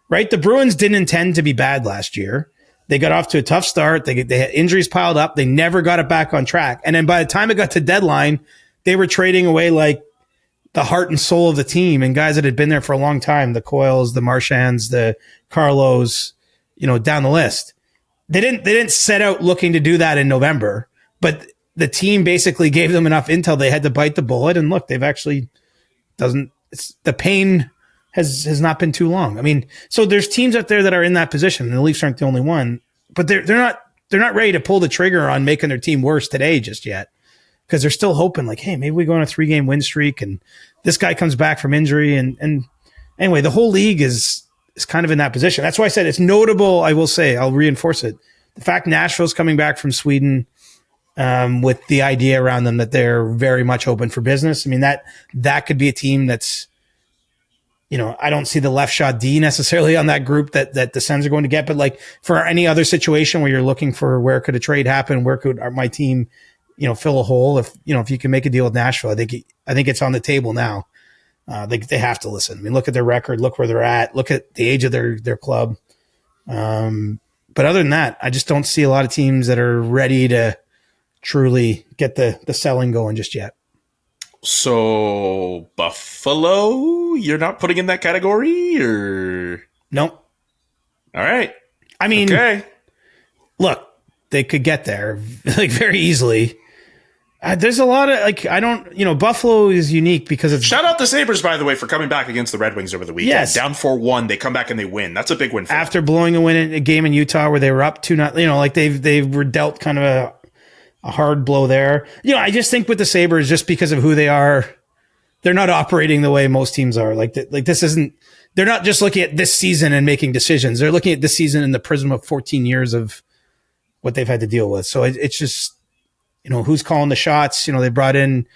right? The Bruins didn't intend to be bad last year. They got off to a tough start. They had injuries piled up. They never got it back on track. And then by the time it got to deadline, they were trading away like the heart and soul of the team and guys that had been there for a long time, the Coyles, the Marchands, the Carlos, down the list. They didn't set out looking to do that in November, but the team basically gave them enough intel. They had to bite the bullet and look, they've actually the pain has not been too long. I mean, so there's teams out there that are in that position and the Leafs aren't the only one, but they're not ready to pull the trigger on making their team worse today just yet. Because they're still hoping like, hey, maybe we go on a 3-game win streak and this guy comes back from injury. And anyway, the whole league is kind of in that position. That's why I said it's notable. I will say, I'll reinforce it. The fact Nashville's coming back from Sweden with the idea around them that they're very much open for business. I mean, that could be a team that's, I don't see the left shot D necessarily on that group that the Sens are going to get. But like for any other situation where you're looking for where could a trade happen, where could my team, fill a hole. If you can make a deal with Nashville, I think it's on the table now. They have to listen. I mean, look at their record, look where they're at, look at the age of their club. But other than that, I just don't see a lot of teams that are ready to truly get the selling going just yet. So Buffalo, you're not putting in that category, or nope. All right. I mean, okay. Look, they could get there like very easily. There's a lot of Buffalo is unique because of shout out the Sabres, by the way, for coming back against the Red Wings over the weekend. Yes. Down 4-1, they come back and they win. That's a big win for after them. blowing a game in Utah where they were up 2-0. Like they were dealt kind of a hard blow there. I just think with the Sabres, just because of who they are, they're not operating the way most teams are. Like this isn't. They're not just looking at this season and making decisions. They're looking at this season in the prism of 14 years of what they've had to deal with. So it's just. Who's calling the shots? They brought in,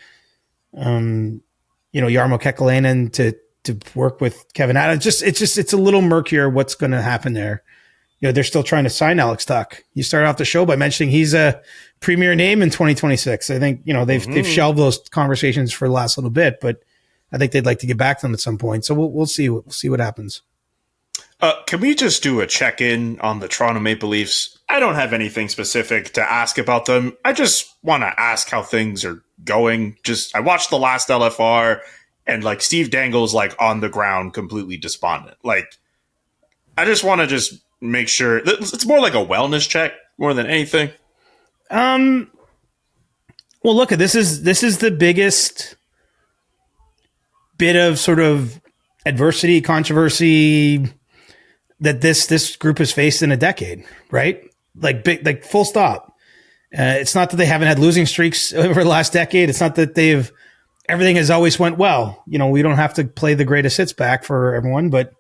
Jarmo Kekalainen to work with Kevin Adams. It's a little murkier what's going to happen there. They're still trying to sign Alex Tuch. You started off the show by mentioning he's a premier name in 2026. I think, they've shelved those conversations for the last little bit, but I think they'd like to get back to them at some point. So we'll see. We'll see what happens. Can we just do a check-in on the Toronto Maple Leafs? I don't have anything specific to ask about them. I just want to ask how things are going. I watched the last LFR, and Steve Dangle's on the ground, completely despondent. I just want to make sure it's more like a wellness check more than anything. Well, look, this is the biggest bit of sort of adversity, controversy that this group has faced in a decade, right? Big, full stop. It's not that they haven't had losing streaks over the last decade. It's not that everything has always went well. We don't have to play the greatest hits back for everyone, but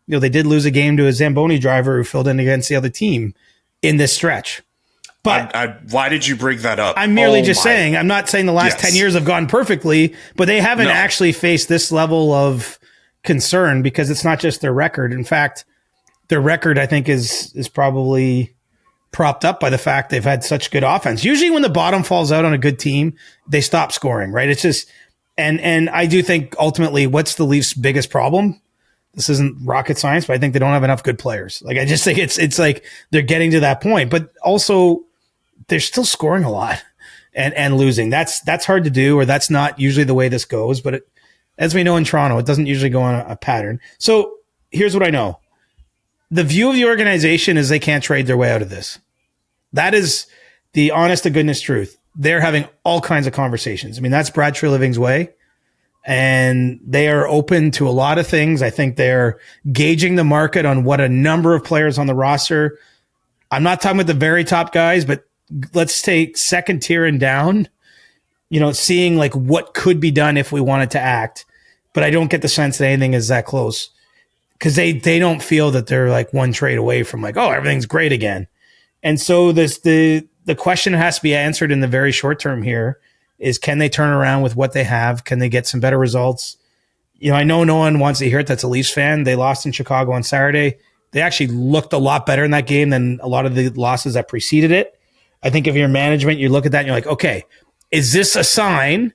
they did lose a game to a Zamboni driver who filled in against the other team in this stretch. But why did you bring that up? I'm merely just saying, I'm not saying the last 10 years have gone perfectly, but they haven't actually faced this level of concern because it's not just their record. In fact, their record, I think, is probably propped up by the fact they've had such good offense. Usually when the bottom falls out on a good team, they stop scoring, right? It's just, and I do think ultimately what's the Leafs' biggest problem? This isn't rocket science, but I think they don't have enough good players. I just think it's like they're getting to that point, but also they're still scoring a lot and losing. That's hard to do, or that's not usually the way this goes. But as we know in Toronto, it doesn't usually go on a pattern. So here's what I know. The view of the organization is they can't trade their way out of this. That is the honest to goodness truth. They're having all kinds of conversations. I mean, that's Brad Treliving's way. and they are open to a lot of things. I think they're gauging the market on what a number of players on the roster. I'm not talking about the very top guys, but let's take second tier and down, seeing like what could be done if we wanted to act. But I don't get the sense that anything is that close, because they don't feel that they're like one trade away from like, oh, everything's great again. And so the question that has to be answered in the very short term here is, can they turn around with what they have? Can they get some better results? I know no one wants to hear it that's a Leafs fan. They lost in Chicago on Saturday. They actually looked a lot better in that game than a lot of the losses that preceded it. I think if you're management, you look at that and you're like, okay, is this a sign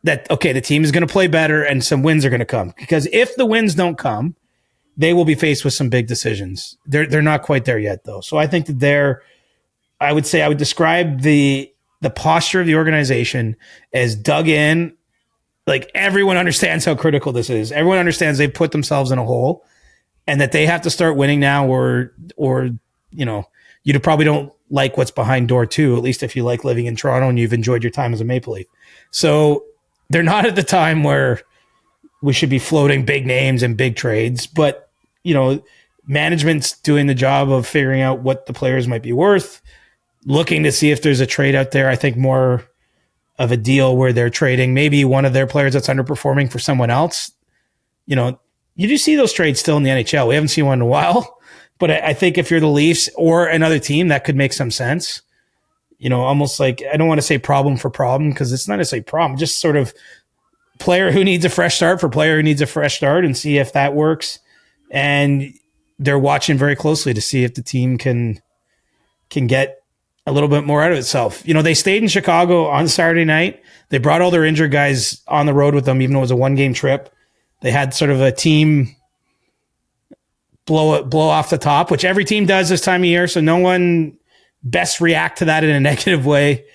that, okay, the team is going to play better and some wins are going to come? Because if the wins don't come, they will be faced with some big decisions. They're not quite there yet, though. So I think that I would describe the posture of the organization as dug in. Like, everyone understands how critical this is. Everyone understands they've put themselves in a hole and that they have to start winning now, or you probably don't like what's behind door two, at least if you like living in Toronto and you've enjoyed your time as a Maple Leaf. So they're not at the time where we should be floating big names and big trades, but management's doing the job of figuring out what the players might be worth, looking to see if there's a trade out there. I think more of a deal where they're trading maybe one of their players that's underperforming for someone else. You do see those trades still in the NHL. We haven't seen one in a while, but I think if you're the Leafs or another team, that could make some sense. Almost like, I don't want to say problem for problem, because it's not necessarily a problem, just sort of player who needs a fresh start for player who needs a fresh start, and see if that works. And they're watching very closely to see if the team can get a little bit more out of itself. They stayed in Chicago on Saturday night. They brought all their injured guys on the road with them, even though it was a one-game trip. They had sort of a team blow off the top, which every team does this time of year, so no one best react to that in a negative way.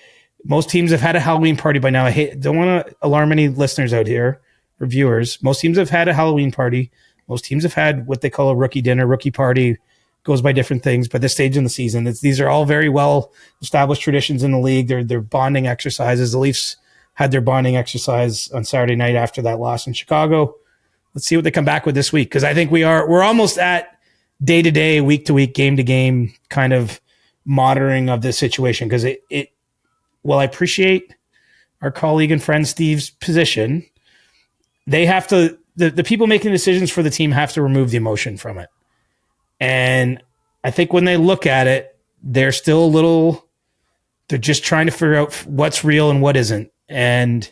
Most teams have had a Halloween party by now. Don't want to alarm any listeners out here or viewers. Most teams have had a Halloween party. Most teams have had what they call a rookie dinner, rookie party. Goes by different things, but this stage in the season, these are all very well established traditions in the league. They're bonding exercises. The Leafs had their bonding exercise on Saturday night after that loss in Chicago. Let's see what they come back with this week, because I think we're almost at day to day, week to week, game to game kind of monitoring of this situation. Because while I appreciate our colleague and friend Steve's position, they have to. The people making decisions for the team have to remove the emotion from it. And I think when they look at it, they're still they're just trying to figure out what's real and what isn't. And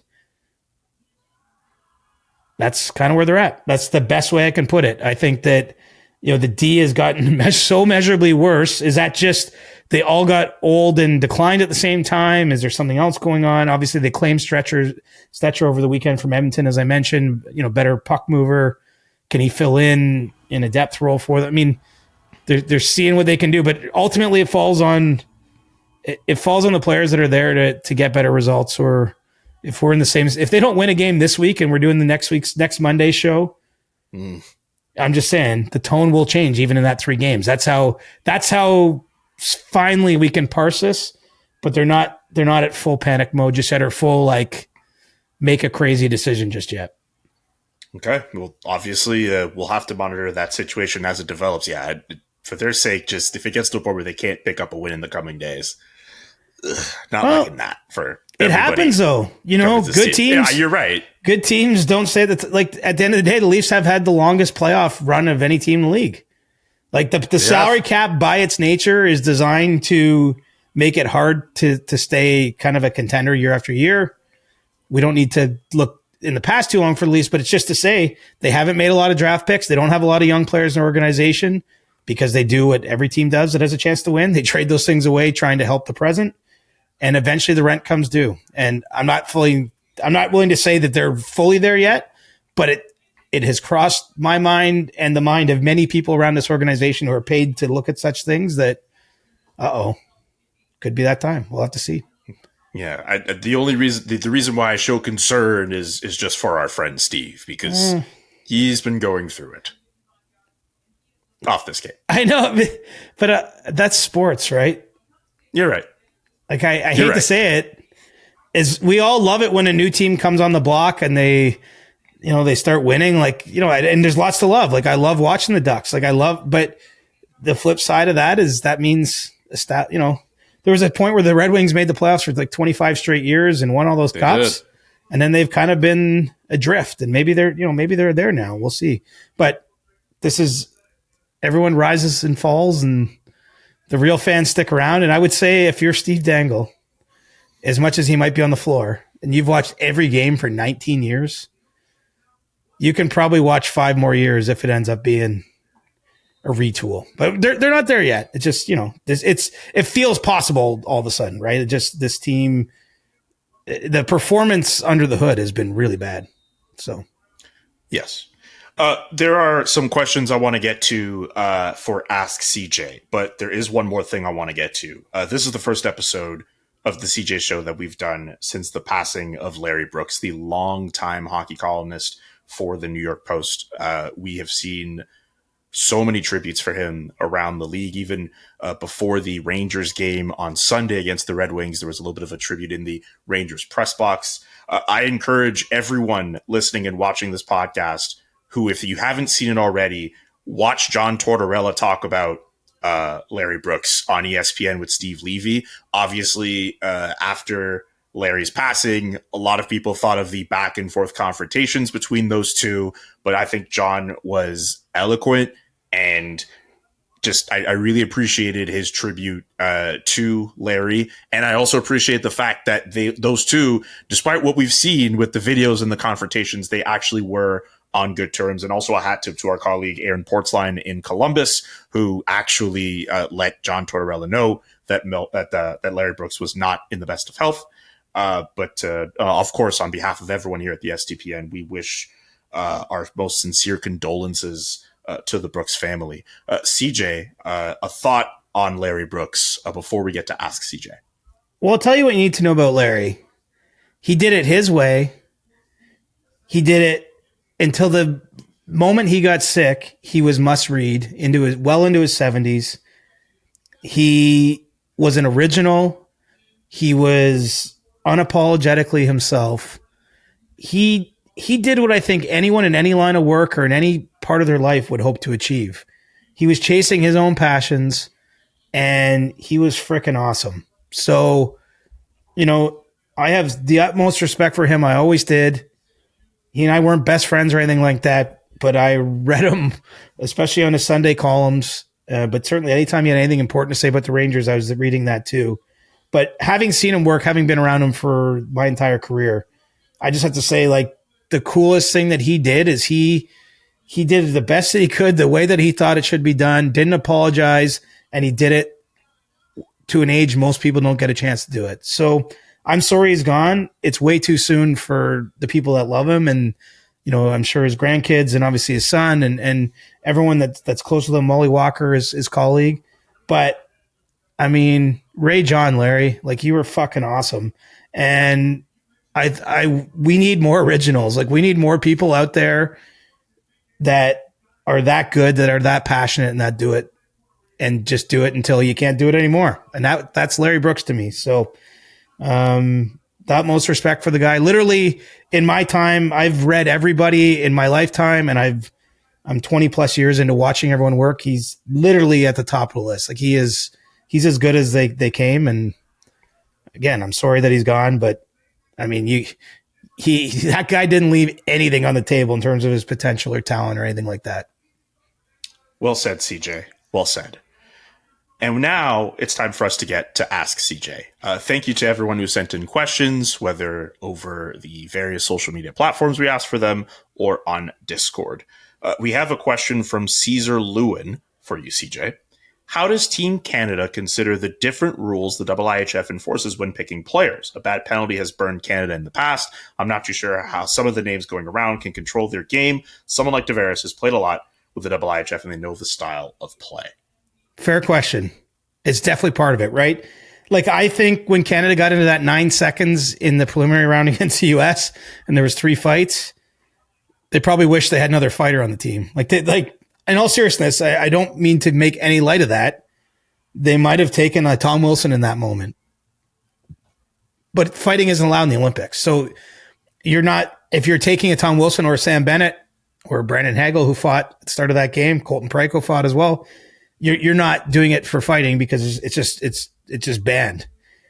that's kind of where they're at. That's the best way I can put it. I think that, the D has gotten so measurably worse. Is that just they all got old and declined at the same time? Is there something else going on? Obviously, they claimed Stetcher over the weekend from Edmonton, as I mentioned, better puck mover. Can he fill in a depth role for them? I mean, they're seeing what they can do, but ultimately it falls on the players that are there to get better results. Or if they don't win a game this week and we're doing the next Monday show, I'm just saying the tone will change even in that 3 games. That's how finally we can parse this, but they're not at full panic mode just yet, or full make a crazy decision just yet. Okay. Well, obviously we'll have to monitor that situation as it develops. Yeah. For their sake, just if it gets to a point where they can't pick up a win in the coming days, liking that for everybody. It happens though. Good teams. Yeah, you're right. Good teams don't say that. Like, at the end of the day, the Leafs have had the longest playoff run of any team in the league. Like, the salary cap by its nature is designed to make it hard to stay kind of a contender year after year. We don't need to look in the past too long for the Leafs, but it's just to say they haven't made a lot of draft picks. They don't have a lot of young players in their organization, because they do what every team does that has a chance to win. They trade those things away trying to help the present, and eventually the rent comes due. And I'm not willing to say that they're fully there yet, but it has crossed my mind and the mind of many people around this organization who are paid to look at such things that, could be that time. We'll have to see. Yeah, the only reason the reason why I show concern is just for our friend Steve, because he's been going through it off this game. I know, but that's sports, right? You're right. Like, I hate to say it, is we all love it when a new team comes on the block and they they start winning, and there's lots to love. Like, I love watching the Ducks. But the flip side of that is that means there was a point where the Red Wings made the playoffs for like 25 straight years and won all those cups. And then they've kind of been adrift, and maybe they're there now. We'll see. But this is, everyone rises and falls, and the real fans stick around. And I would say, if you're Steve Dangle, as much as he might be on the floor, and you've watched every game for 19 years, you can probably watch 5 more years if it ends up being a retool. But they're not there yet. It's just, it feels possible all of a sudden, right? It just, this team, the performance under the hood has been really bad. So, yes. There are some questions I want to get to for Ask CJ, but there is one more thing I want to get to. This is the first episode of the CJ show that we've done since the passing of Larry Brooks, the longtime hockey columnist for the New York Post. We have seen so many tributes for him around the league. Even before the Rangers game on Sunday against the Red Wings, there was a little bit of a tribute in the Rangers press box. I encourage everyone listening and watching this podcast who, if you haven't seen it already, watch John Tortorella talk about Larry Brooks on ESPN with Steve Levy. Obviously, after Larry's passing, a lot of people thought of the back and forth confrontations between those two, but I think John was eloquent, and just I really appreciated his tribute to Larry. And I also appreciate the fact that those two, despite what we've seen with the videos and the confrontations, they actually were on good terms. And also a hat tip to our colleague Aaron Portzline in Columbus, who actually let John Tortorella know that Larry Brooks was not in the best of health. But of course, on behalf of everyone here at the SDPN, we wish our most sincere condolences to the Brooks family. CJ, a thought on Larry Brooks before we get to Ask CJ. Well, I'll tell you what you need to know about Larry. He did it his way. He did it until the moment he got sick. He was must-read into his 70s. He was an original. He was unapologetically himself. He did what I think anyone in any line of work or in any part of their life would hope to achieve. He was chasing his own passions, and he was freaking awesome. So, I have the utmost respect for him. I always did. He and I weren't best friends or anything like that, but I read him, especially on his Sunday columns. But certainly anytime he had anything important to say about the Rangers, I was reading that too. But having seen him work, having been around him for my entire career, I just have to say, the coolest thing that he did is he did the best that he could, the way that he thought it should be done, didn't apologize, and he did it to an age most people don't get a chance to do it. So I'm sorry he's gone. It's way too soon for the people that love him, and I'm sure his grandkids and obviously his son and everyone that's close to him. Molly Walker, his colleague. But I mean, Ray John, Larry, you were fucking awesome, and we need more originals. We need more people out there that are that good, that are that passionate, and that do it, and just do it until you can't do it anymore. And that's Larry Brooks to me. So, that most respect for the guy. Literally, in my time, I've read everybody in my lifetime, and I'm 20 plus years into watching everyone work. He's literally at the top of the list. He's as good as they came. And again, I'm sorry that he's gone, but I mean, that guy didn't leave anything on the table in terms of his potential or talent or anything like that. Well said, CJ. Well said. And now it's time for us to get to Ask CJ. Thank you to everyone who sent in questions, whether over the various social media platforms we asked for them or on Discord. We have a question from Caesar Lewin for you, CJ. How does Team Canada consider the different rules the IIHF enforces when picking players? A bad penalty has burned Canada in the past. I'm not too sure how some of the names going around can control their game. Someone like Tavares has played a lot with the IIHF, and they know the style of play. Fair question. It's definitely part of it, right? I think when Canada got into that 9 seconds in the preliminary round against the US and there was 3 fights, they probably wish they had another fighter on the team. In all seriousness, I don't mean to make any light of that. They might have taken a Tom Wilson in that moment. But fighting isn't allowed in the Olympics. So you're not, if you're taking a Tom Wilson or a Sam Bennett or Brandon Hagel, who fought at the start of that game, Colton Parayko fought as well. You're not doing it for fighting because it's just banned.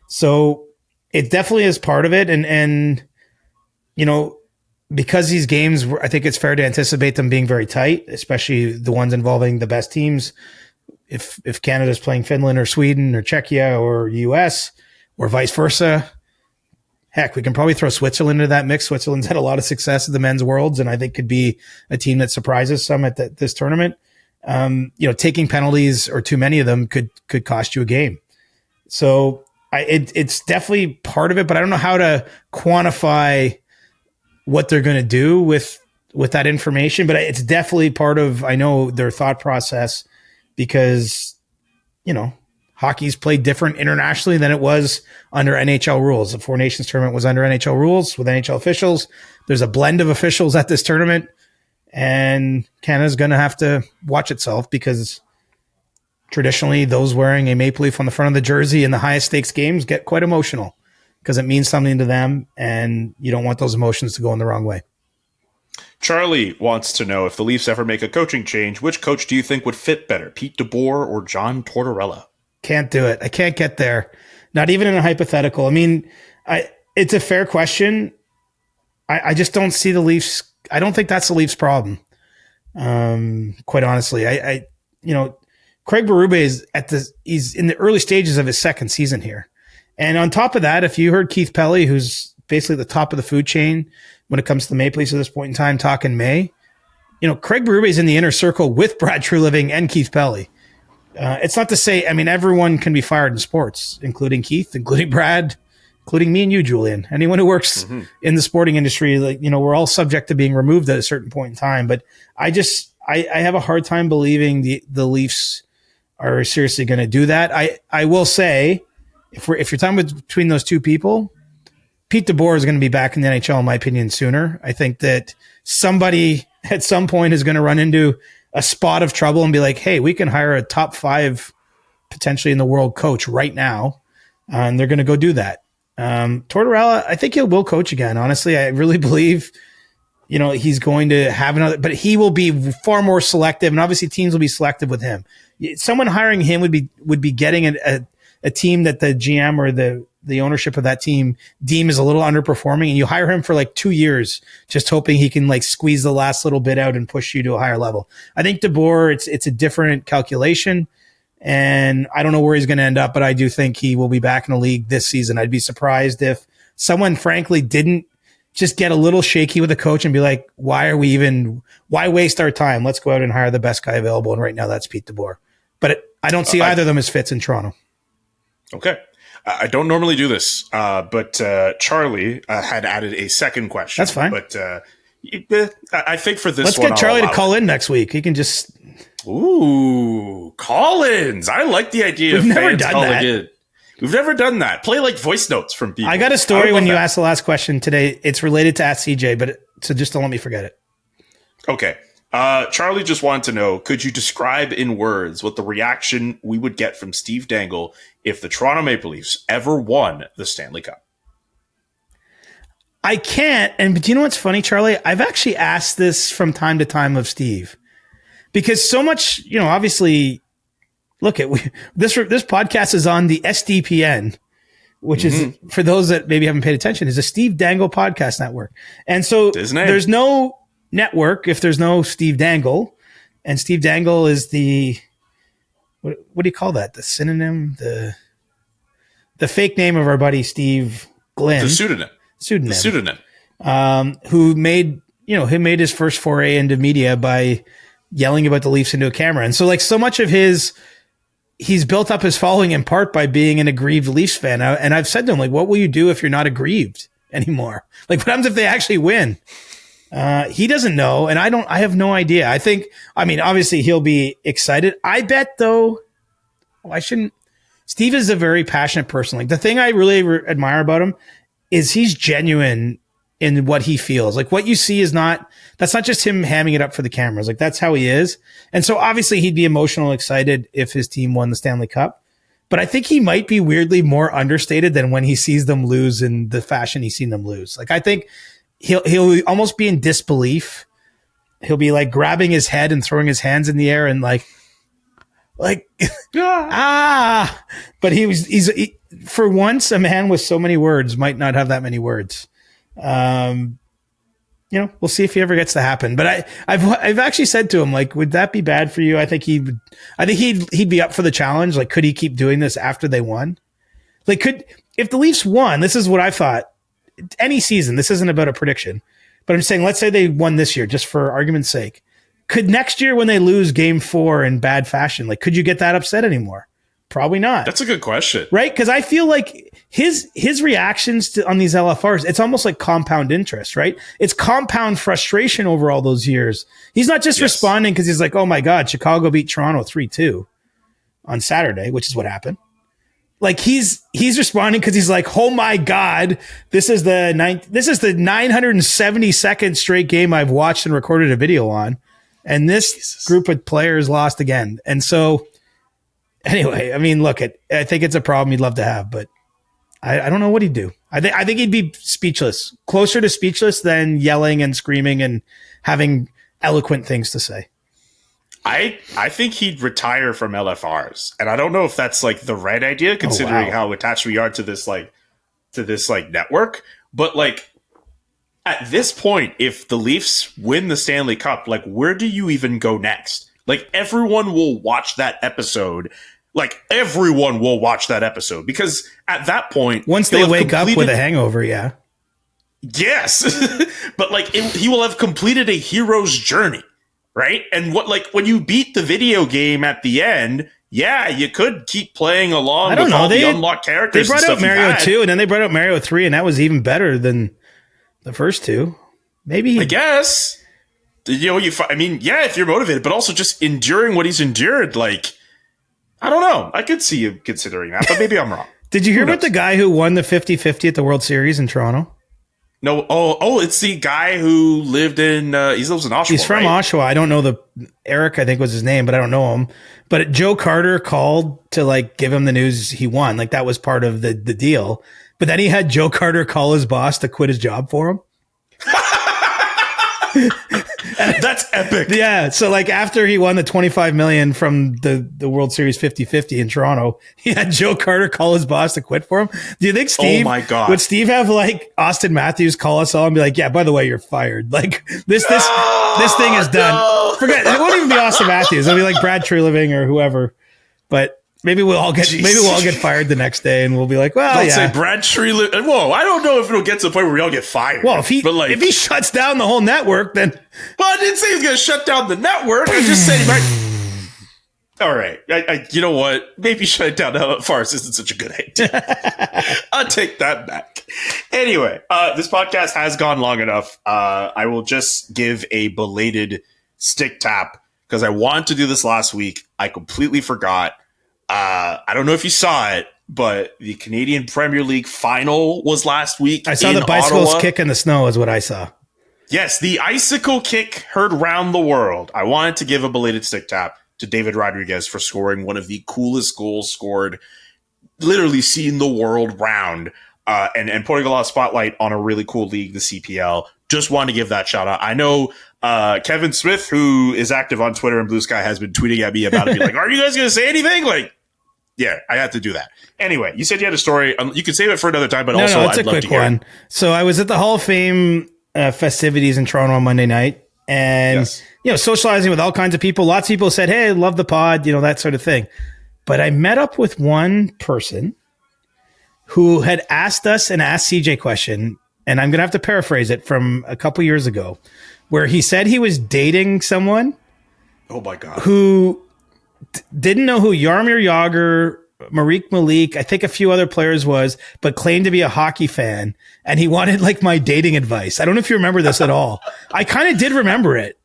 So it definitely is part of it. And, you know, because these games, I think it's fair to anticipate them being very tight, especially the ones involving the best teams. If Canada's playing Finland or Sweden or Czechia or US or vice versa, heck, we can probably throw Switzerland into that mix. Switzerland's had a lot of success at the men's worlds, and I think could be a team that surprises some at this tournament. You know, taking penalties or too many of them could cost you a game. So it's definitely part of it, but I don't know how to quantify what they're going to do with that information. But it's definitely part of, I know, their thought process, because, you know, hockey's played different internationally than it was under NHL rules. The Four Nations tournament was under NHL rules with NHL officials. There's a blend of officials at this tournament. And Canada's going to have to watch itself, because traditionally those wearing a maple leaf on the front of the jersey in the highest stakes games get quite emotional because it means something to them, and you don't want those emotions to go in the wrong way. Charlie wants to know, if the Leafs ever make a coaching change, which coach do you think would fit better, Pete DeBoer or John Tortorella? Can't do it. I can't get there. Not even in a hypothetical. I mean, it's a fair question. I just don't see the Leafs. I don't think that's the Leafs' problem. Quite honestly, you know, Craig Berube he's in the early stages of his second season here. And on top of that, if you heard Keith Pelly, who's basically at the top of the food chain when it comes to the Maple Leafs at this point in time, talk in May, you know, Craig Berube is in the inner circle with Brad Treliving and Keith Pelly. It's not to say, I mean, everyone can be fired in sports, including Keith, including Brad, including me and you, Julian. Anyone who works in the sporting industry, like, you know, we're all subject to being removed at a certain point in time. But I have a hard time believing the Leafs are seriously going to do that. I will say, if you're talking between those two people, Pete DeBoer is going to be back in the NHL, in my opinion, sooner. I think that somebody at some point is going to run into a spot of trouble and be like, hey, we can hire a top 5 potentially in the world coach right now. And they're going to go do that. Tortorella, I think he will coach again. Honestly, I really believe, you know, he's going to have another, but he will be far more selective, and obviously teams will be selective with him. Someone hiring him would be getting a team that the GM or the ownership of that team deem is a little underperforming, and you hire him for like 2 years, just hoping he can like squeeze the last little bit out and push you to a higher level. I think DeBoer, it's a different calculation. And I don't know where he's going to end up, but I do think he will be back in the league this season. I'd be surprised if someone, frankly, didn't just get a little shaky with the coach and be like, why waste our time? Let's go out and hire the best guy available. And right now that's Pete DeBoer. But I don't see either of them as fits in Toronto. Okay. I don't normally do this, but Charlie had added a second question. That's fine. But I think for this Let's one, get Charlie to call in next week. He can just... Ooh, call-ins. I like the idea of fans calling in. We've never done that. Play like voice notes from people. I got a story when you asked the last question today. It's related to Ask CJ, so just don't let me forget it. Okay. Charlie just wanted to know, could you describe in words what the reaction we would get from Steve Dangle if the Toronto Maple Leafs ever won the Stanley Cup? I can't. But do you know what's funny, Charlie? I've actually asked this from time to time of Steve. Because so much, you know, obviously, look, this podcast is on the SDPN, which is, for those that maybe haven't paid attention, is a Steve Dangle podcast network. And so there's no network if there's no Steve Dangle. And Steve Dangle is the, what do you call that? The synonym? The fake name of our buddy Steve Glenn. The pseudonym. The pseudonym. Who made his first foray into media by yelling about the Leafs into a camera. And so like so much of he's built up his following in part by being an aggrieved Leafs fan. And I've said to him, like, what will you do if you're not aggrieved anymore? Like, what happens if they actually win? He doesn't know. And I have no idea. Obviously he'll be excited. I bet though, Steve is a very passionate person. Like the thing I really admire about him is he's genuine in what he feels. Like what you see that's not just him hamming it up for the cameras. Like that's how he is. And so obviously he'd be emotional, excited if his team won the Stanley Cup. But I think he might be weirdly more understated than when he sees them lose in the fashion he's seen them lose. Like I think he'll almost be in disbelief. He'll be like grabbing his head and throwing his hands in the air and like but he's for once, a man with so many words might not have that many words. We'll see if he ever gets to happen. But I've actually said to him, like, would that be bad for you? I think he'd be up for the challenge. Like, could he keep doing this after they won? Like, if the Leafs won, this is what I thought. Any season, this isn't about a prediction, but I'm saying, let's say they won this year, just for argument's sake. Could next year, when they lose Game 4 in bad fashion, like, could you get that upset anymore? Probably not. That's a good question, right? Because I feel like his reactions on these LFRs, it's almost like compound interest, right? It's compound frustration over all those years. He's not just responding because he's like, "Oh my God, Chicago beat Toronto 3-2 on Saturday," which is what happened. Like he's responding because he's like, "Oh my God, this is the 972nd straight game I've watched and recorded a video on, and this group of players lost again." And so, anyway, I mean, look, I think it's a problem he'd love to have, but I don't know what he'd do. I think he'd be speechless, closer to speechless than yelling and screaming and having eloquent things to say. I think he'd retire from LFRs, and I don't know if that's like the right idea, considering how attached we are to this network. But like at this point, if the Leafs win the Stanley Cup, like where do you even go next? Like everyone will watch that episode. Like everyone will watch that episode because at that point, once they wake up with a hangover, yeah, yes, but like he will have completed a hero's journey. Right. And when you beat the video game at the end, yeah, you could keep playing along with all the unlocked characters. They brought out Mario 2 and then they brought out Mario 3, and that was even better than the first two. Maybe. I guess. If you're motivated, but also just enduring what he's endured. Like, I don't know. I could see you considering that, but maybe I'm wrong. Did you hear about the guy who won the 50-50 at the World Series in Toronto? No, it's the guy who lived in, he lives in Oshawa. He's from Oshawa. I don't know Eric, I think was his name, but I don't know him. But Joe Carter called to like give him the news he won. Like that was part of the deal. But then he had Joe Carter call his boss to quit his job for him. That's epic. Yeah. So like after he won the $25 million from the World Series 50-50 in Toronto, he had Joe Carter call his boss to quit for him. Do you think Steve, oh my God, would Steve have like Austin Matthews call us all and be like, "Yeah, by the way, you're fired. Like this thing is done." No. Forget it. Won't even be Austin Matthews. It'll be like Brad Treliving or whoever. But maybe we'll all get fired the next day, and we'll be like, "Well, Don't say Brad Treliving." Whoa, I don't know if it'll get to the point where we all get fired. Well, if he shuts down the whole network, then. Well, I didn't say he was going to shut down the network. I just said he might. All right, you know what? Maybe shutting down LFRs isn't such a good idea. I'll take that back. Anyway, this podcast has gone long enough. I will just give a belated stick tap because I wanted to do this last week. I completely forgot. I don't know if you saw it, but the Canadian Premier League final was last week. I saw the bicycles kick in the snow is what I saw. Yes, the icicle kick heard round the world. I wanted to give a belated stick tap to David Rodriguez for scoring one of the coolest goals scored, literally seeing the world round, and putting a lot of spotlight on a really cool league, the CPL. Just wanted to give that shout out. I know Kevin Smith, who is active on Twitter and Blue Sky, has been tweeting at me about it. Be like, "Are you guys going to say anything?" Like, yeah, I have to do that. Anyway, you said you had a story. You can save it for another time, but it's I'd a love quick to hear one. So I was at the Hall of Fame festivities in Toronto on Monday night, and socializing with all kinds of people. Lots of people said, "Hey, love the pod," that sort of thing. But I met up with one person who had asked us an Ask CJ question, and I'm going to have to paraphrase it from a couple years ago, where he said he was dating someone. Oh my God! Who didn't know who Jaromir Jagr, Marique Malik, I think a few other players was, but claimed to be a hockey fan. And he wanted like my dating advice. I don't know if you remember this at all. I kind of did remember it.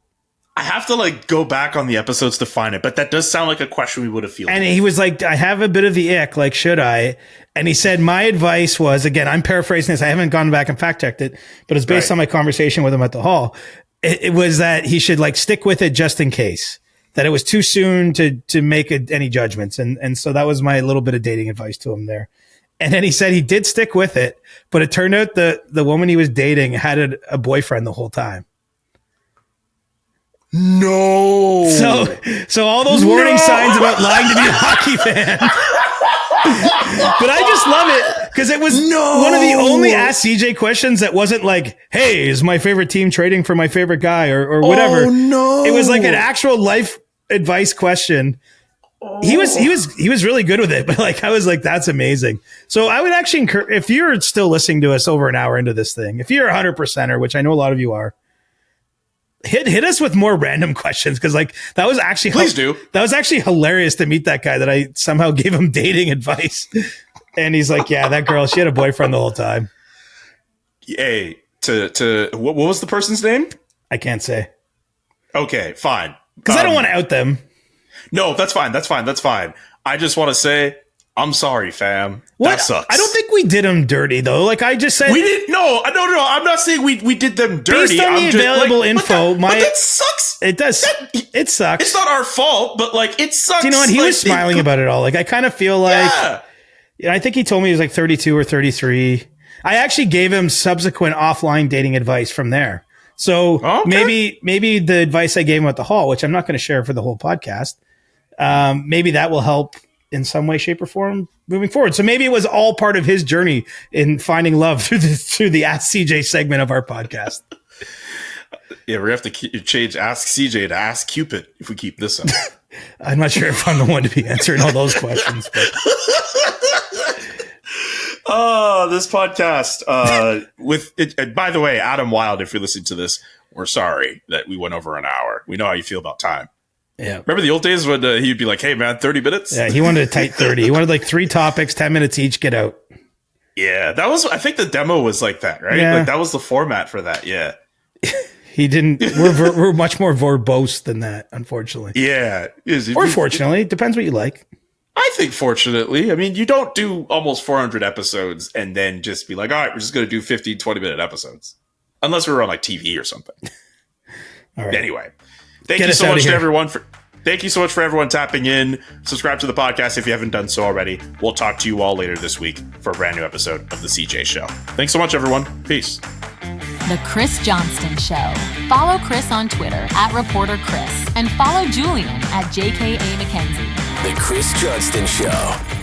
I have to go back on the episodes to find it, but that does sound like a question we would have fielded. And he was like, I have a bit of the ick, like, should I? And he said, my advice was, again, I'm paraphrasing this. I haven't gone back and fact checked it, but it's based on my conversation with him at the Hall. It was that he should stick with it just in case. That it was too soon to make any judgments. And so that was my little bit of dating advice to him there. And then he said he did stick with it, but it turned out the woman he was dating had a boyfriend the whole time. No. So all those warning signs about lying to be a hockey fan. But I just love it because it was one of the only Ask CJ questions that wasn't like, hey, is my favorite team trading for my favorite guy or whatever. Oh, no. It was like an actual life advice question. He was really good with it, but like I was like, that's amazing. So I would actually encourage, if you're still listening to us over an hour into this thing, if you're 100%er, which I know a lot of you are, hit us with more random questions because like that was actually that was actually hilarious to meet that guy that I somehow gave him dating advice, and he's like, yeah, that girl, she had a boyfriend the whole time. Hey, to what was the person's name? I can't say. Okay, fine. Because I don't want to out them. No, that's fine. I just want to say, I'm sorry, fam. That sucks. I don't think we did them dirty, though. Like, I just said... We didn't... No. I'm not saying we did them dirty. Based on the available info... But that sucks. It does. It sucks. It's not our fault, but, like, it sucks. Do you know what? He was smiling about it all. Like, I kind of feel like... Yeah. You know, I think he told me he was, like, 32 or 33. I actually gave him subsequent offline dating advice from there. So maybe the advice I gave him at the hall, which I'm not going to share for the whole podcast, maybe that will help in some way, shape, or form moving forward. So maybe it was all part of his journey in finding love through the Ask CJ segment of our podcast. Yeah, we're going to have to change Ask CJ to Ask Cupid if we keep this up. I'm not sure if I'm the one to be answering all those questions. But. Oh, this podcast with it. And by the way, Adam Wilde, if you're listening to this, we're sorry that we went over an hour. We know how you feel about time. Yeah. Remember the old days when he'd be like, hey, man, 30 minutes? Yeah, he wanted a tight 30. He wanted like 3 topics, 10 minutes each, get out. Yeah, that was, I think the demo was like that, right? Yeah. Like that was the format for that. Yeah. He didn't, we're much more verbose than that, unfortunately. Yeah. Or fortunately, it depends what you like. I think fortunately, I mean, you don't do almost 400 episodes and then just be like, all right, we're just going to do 15, 20-minute episodes. Unless we were on like TV or something. All right. Anyway, thank you so much to everyone thank you so much for everyone tapping in. Subscribe to the podcast if you haven't done so already. We'll talk to you all later this week for a brand new episode of The CJ Show. Thanks so much, everyone. Peace. The Chris Johnston Show. Follow Chris on Twitter @ReporterChris and follow Julian @JKA McKenzie. The Chris Johnston Show.